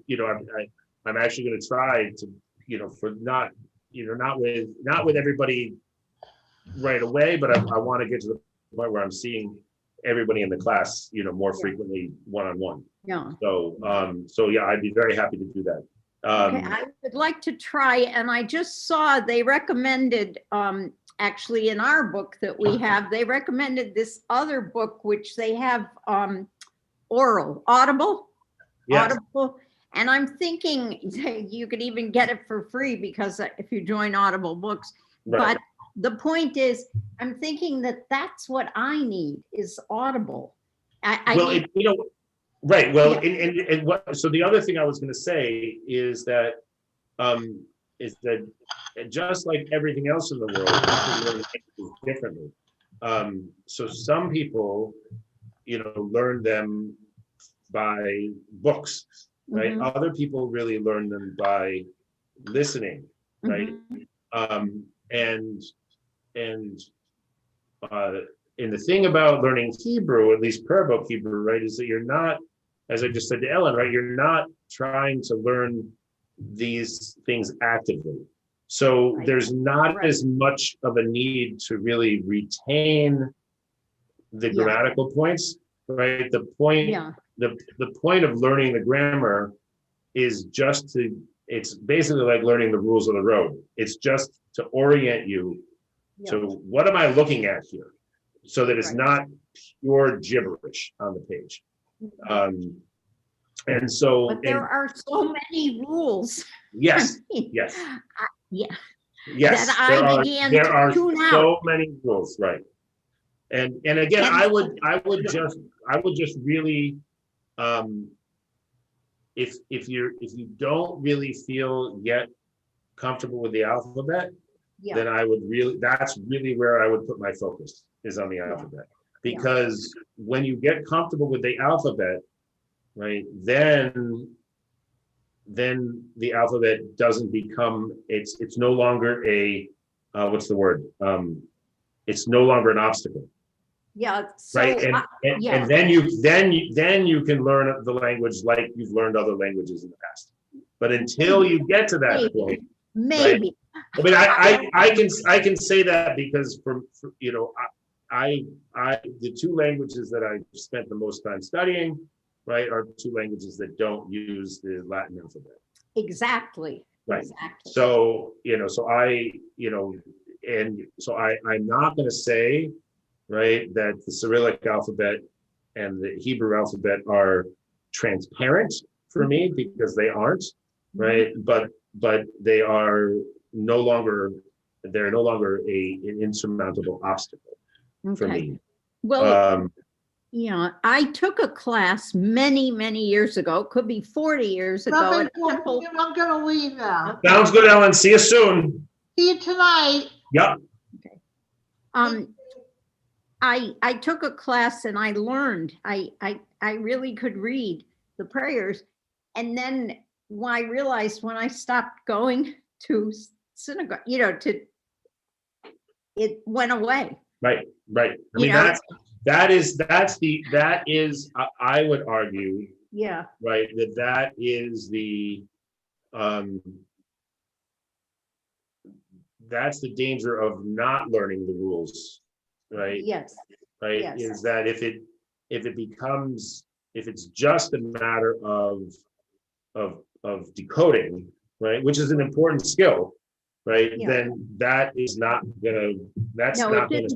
I'm actually going to try to, for not with everybody right away, but I want to get to the point where I'm seeing everybody in the class, more frequently one-on-one. Yeah. So yeah, I'd be very happy to do that. Okay, I would like to try, and I just saw they recommended, actually in our book that we have, they recommended this other book, which they have Audible. Yes. Audible. And I'm thinking you could even get it for free because if you join Audible Books. Right. But the point is, I'm thinking that that's what I need is Audible. Right. Well, and what? So the other thing I was going to say is that just like everything else in the world, people learn things differently. So some people, learn them by books, right? Mhm. Other people really learn them by listening, right? Mhm. And the thing about learning Hebrew, at least prayer book Hebrew, right, is that you're not, as I just said to Ellen, right, you're not trying to learn these things actively. So there's not as much of a need to really retain the grammatical points, right? The point of learning the grammar is it's basically like learning the rules of the road. It's just to orient you to what am I looking at here, so that it's not pure gibberish on the page. But there are so many rules. Yes. Yes. Yes. That I began there are to tune so out. many rules, right? And again, I would just really, if you don't really feel yet comfortable with the alphabet, then that's really where I would put my focus, is on the alphabet. Because when you get comfortable with the alphabet, right, then the alphabet doesn't become, it's no longer what's the word? It's no longer an obstacle. Yeah. So, right. And then you can learn the language like you've learned other languages in the past. But until you get to that point, maybe. Right? I mean, I can say that because the two languages that I spent the most time studying, right, are two languages that don't use the Latin alphabet. Exactly. Right. Exactly. So, I'm not going to say, right, that the Cyrillic alphabet the Hebrew alphabet are transparent for me because they aren't, right? But they are no longer, they're no longer an insurmountable obstacle for Okay. me. Well, yeah, I took a class many, many years ago, could be 40 years ago. Nothing at cool. Temple. I'm gonna leave now. Sounds good, Ellen. See you soon. See you tonight. Yep. I took a class and I learned, I really could read the prayers. And then when I realized when I stopped going to synagogue, it went away. Right. I You mean, know? that is, I would argue, Yeah. right, that is that's the danger of not learning the rules, right? Yes. Right, Yes. is that if it's just a matter of decoding, right, which is an important skill, right, Yeah. then that's not gonna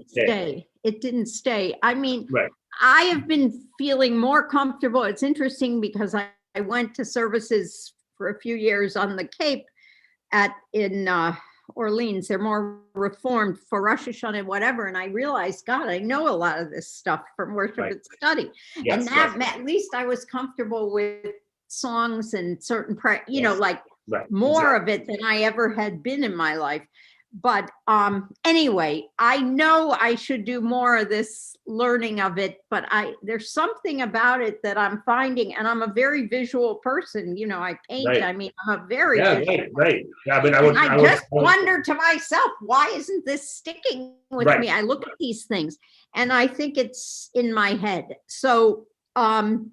stay. It didn't stay. I mean, Right. I have been feeling more comfortable. It's interesting because I went to services for a few years on the Cape in Orleans. They're more reformed for Rosh Hashanah and whatever. And I realized, God, I know a lot of this stuff from worship Right. and study. Yes, And that right. at least I was comfortable with songs and certain, Yes. like Right, more of it than I ever had been in my life. But anyway, I know I should do more of this learning of it, but there's something about it that I'm finding, and I'm a very visual person. I paint. Right. I mean, I'm a very Yeah, visual right. Yeah, but I just wonder to myself, why isn't this sticking with Right. me? I look at these things and I think it's in my head. So I'm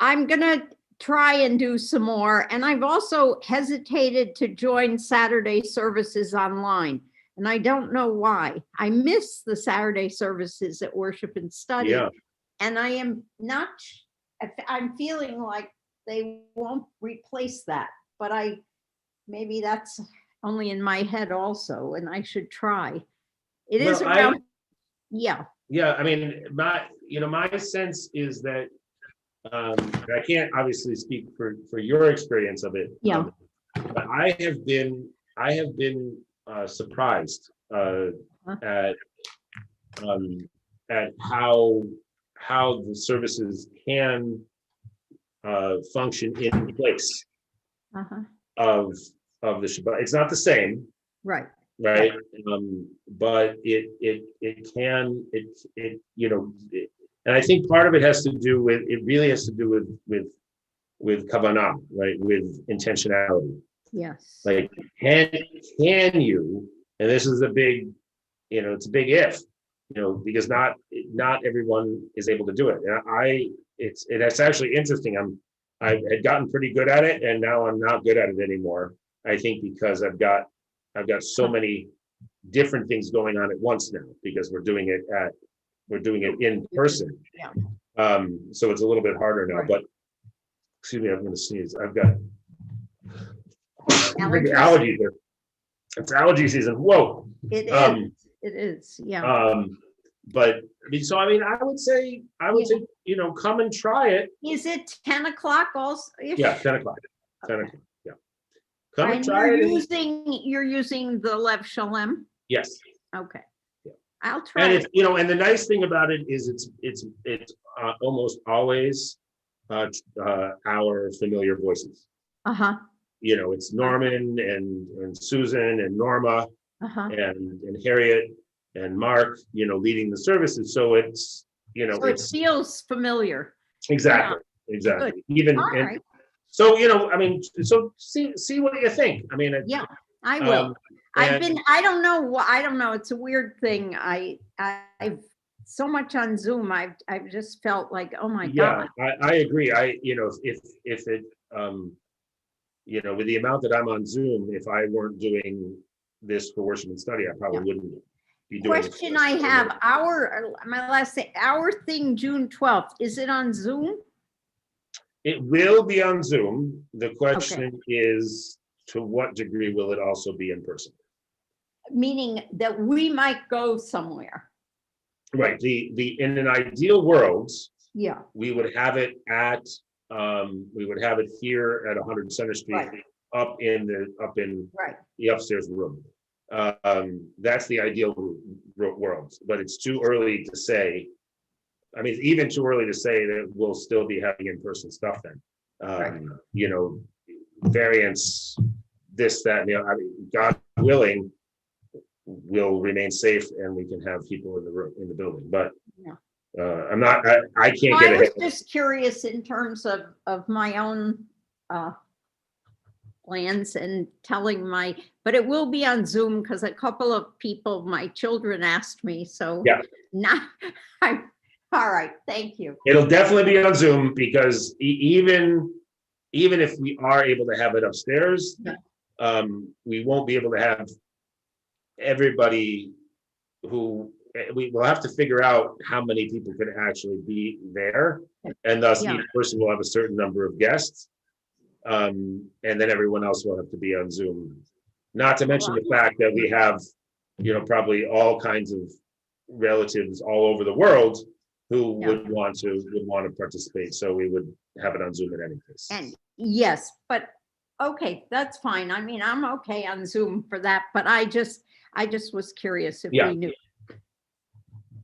gonna try and do some more. And I've also hesitated to join Saturday services online. And I don't know why. I miss the Saturday services at Worship and Study. Yeah. And I am not, I'm feeling like they won't replace that, but maybe that's only in my head also, and I should try. It is around, yeah. Yeah, I mean, my sense is that I can't obviously speak for your experience of it. Yeah. But I have been surprised at how the services can function in place of the Shabbat. It's not the same, Right. right? But it can, and I think part of it has to do with, it really has to do with kavanah, right? With intentionality. Yes. Like, can you, and this is a big, it's a big if, because not everyone is able to do it. And it's actually interesting. I had gotten pretty good at it, and now I'm not good at it anymore. I think because I've got so many different things going on at once now, because we're doing it in person. Yeah. So it's a little bit harder now, Right. but excuse me, I'm going to sneeze. I've got Allergies. allergies here. It's allergy season. Whoa. It is. It is. Yeah. But I would say, come and try it. Is it 10 o'clock also? Yeah, 10 o'clock. 10 o'clock. Yeah. Come and And try it. you're using the Lev Shalem? Yes. Okay. Yeah. I'll try And it. it's, and the nice thing about it is it's almost always our familiar voices. Uh-huh. It's Norman and Susan and Norma Uh-huh. and Harriet and Mark, leading the services. So it's, So it feels familiar. exactly. Good. Even, All and right. so, so see what you think. I mean, Yeah, I will. I don't know. It's a weird thing. I've so much on Zoom. I've just felt like, oh my yeah, God. I agree. If it, with the amount that I'm on Zoom, if I weren't doing this for worship and study, I probably wouldn't be doing this. Question I have, our thing, June 12th, is it on Zoom? It will be on Zoom. The question is, to what degree will it also be in person? Meaning that we might go somewhere. Right. In an ideal world, Yeah, we would have it at, we would have it here at 100 Center Street, Right. up in right. the upstairs room. That's the ideal world, but it's too early to say. I mean, it's even too early to say that we'll still be having in-person stuff then. Right. You know, variants, this, that, and the other. I mean, God willing, we'll remain safe and we can have people in the room, in the building, but Yeah. I'm not, I can't I get was ahead. just curious in terms of my own plans and telling but it will be on Zoom because a couple of people, my children asked me, so. Yeah. All right, thank you. It'll definitely be on Zoom because even if we are able to have it upstairs, Yeah. We won't be able to have everybody we will have to figure out how many people can actually be there. And thus Yeah. each person will have a certain number of guests. And then everyone else will have to be on Zoom. Not to mention the fact that we have, probably all kinds of relatives all over the world who Yeah. would want to participate. So we would have it on Zoom in any case. And yes, but okay, that's fine. I mean, I'm okay on Zoom for that, but I just was curious if Yeah. we knew.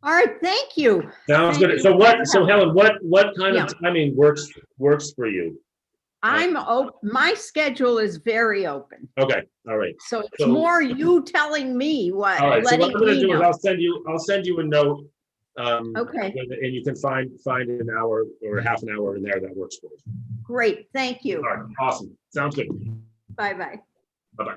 All right, thank you. Sounds Thank good. you So for your so help. Helen, what kind Yeah. of timing works for you? My schedule is very open. Okay, all right. So it's So- more you telling me what, All right, so what letting I'm gonna me do is know. I'll send you a note. Okay. And you can find an hour or half an hour in there that works for you. Great, thank you. All right, awesome. Sounds good. Bye-bye. Bye-bye.